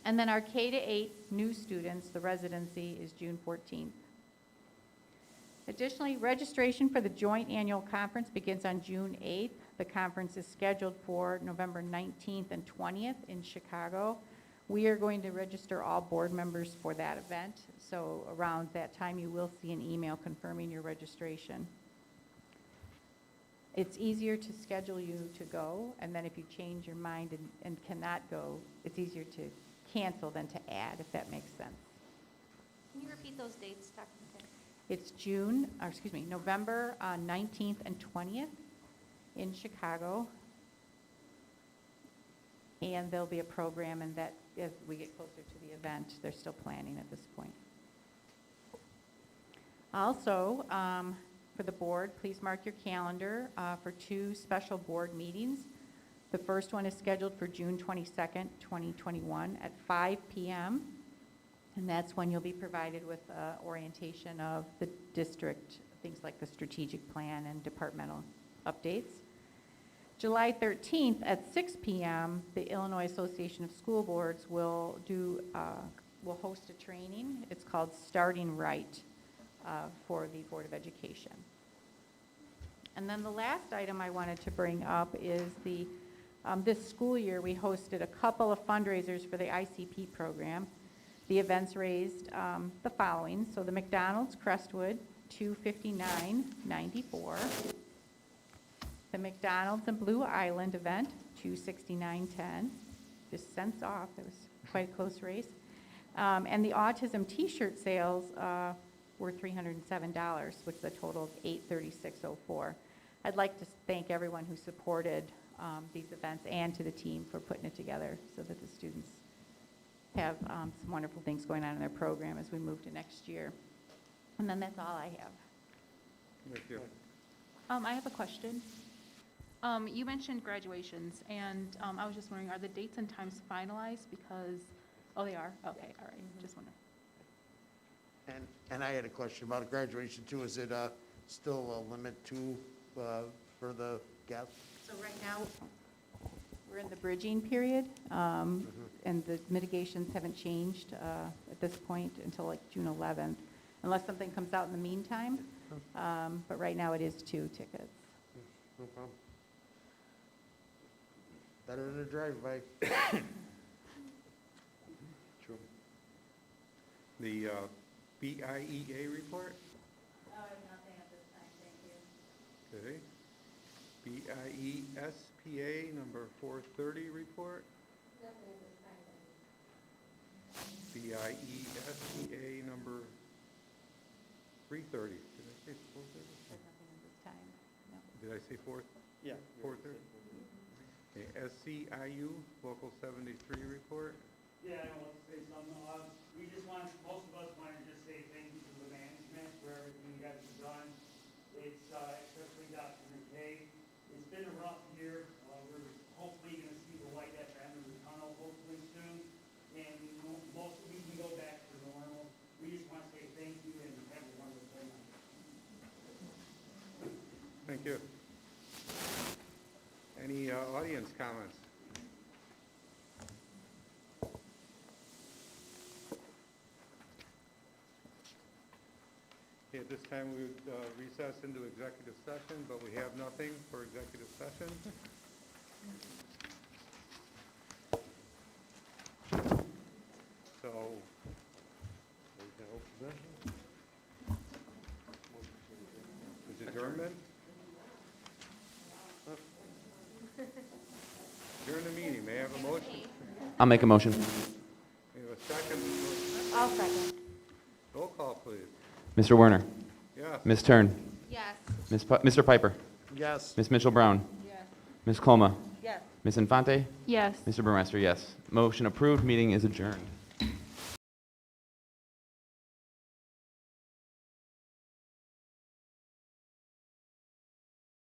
Speaker 13: And then our K to 8 new students, the residency is June 14th. Additionally, registration for the joint annual conference begins on June 8th. The conference is scheduled for November 19th and 20th in Chicago. We are going to register all board members for that event, so around that time you will see an email confirming your registration. It's easier to schedule you to go, and then if you change your mind and cannot go, it's easier to cancel than to add, if that makes sense.
Speaker 14: Can you repeat those dates, Dr. McKay?
Speaker 13: It's November 19th and 20th in Chicago. And there'll be a program, and that as we get closer to the event, they're still planning at this point. Also, for the board, please mark your calendar for 2 special board meetings. The first one is scheduled for June 22nd, 2021 at 5 p.m. And that's when you'll be provided with orientation of the district, things like the strategic plan and departmental updates. July 13th at 6 p.m., the Illinois Association of School Boards will host a training. It's called Starting Right for the Board of Education. And then the last item I wanted to bring up is this school year we hosted a couple of fundraisers for the ICP program. The events raised the following. So the McDonald's Crestwood, $259.94. The McDonald's and Blue Island event, $269.10. Just cents off. It was quite a close race. And the autism T-shirt sales were $307, which is a total of $836.04. I'd like to thank everyone who supported these events and to the team for putting it together so that the students have some wonderful things going on in their program as we move to next year. And then that's all I have.
Speaker 5: Thank you.
Speaker 7: I have a question. You mentioned graduations, and I was just wondering, are the dates and times finalized? Because, oh, they are? Okay, all right, just wondering.
Speaker 1: And I had a question about graduation too. Is it still a limit to for the guests?
Speaker 13: So right now, we're in the bridging period, and the mitigations haven't changed at this point until like June 11th, unless something comes out in the meantime. But right now it is 2 tickets.
Speaker 1: No problem. Better than a drive-by. True.
Speaker 5: The BIEA report?
Speaker 13: No, I have nothing at this time, thank you.
Speaker 5: Okay. BIESPA number 430 report?
Speaker 13: Nothing at this time,
Speaker 5: BIESPA number 330. Did I say 430?
Speaker 13: there's nothing at this time, no.
Speaker 5: Did I say 4?
Speaker 12: Yeah.
Speaker 5: 430? Okay, SCIU Local 73 report?
Speaker 17: Yeah, I want to say something. We just want, most of us want to just say thank you to the management for everything you guys have done. It's, especially Dr. McKay. It's been a rough year. We're hopefully going to see the light at the end of the tunnel hopefully soon. And we
Speaker 5: comments? Okay, at this time, we would recess into executive session, but we have nothing for executive session. So, is adjournment? Adjourn the meeting. May I have a motion?
Speaker 2: I'll make a motion.
Speaker 5: May I have a second?
Speaker 8: I'll second.
Speaker 5: Roll call, please.
Speaker 2: Mr. Werner?
Speaker 5: Yes.
Speaker 2: Ms. Tern?
Speaker 14: Yes.
Speaker 2: Mr. Piper?
Speaker 1: Yes.
Speaker 2: Ms. Mitchell-Brown?
Speaker 8: Yes.
Speaker 2: Ms. Colma?
Speaker 8: Yes.
Speaker 2: Ms. Infante?
Speaker 7: Yes.
Speaker 2: Mr. Burmeister, yes. Motion approved, meeting is adjourned.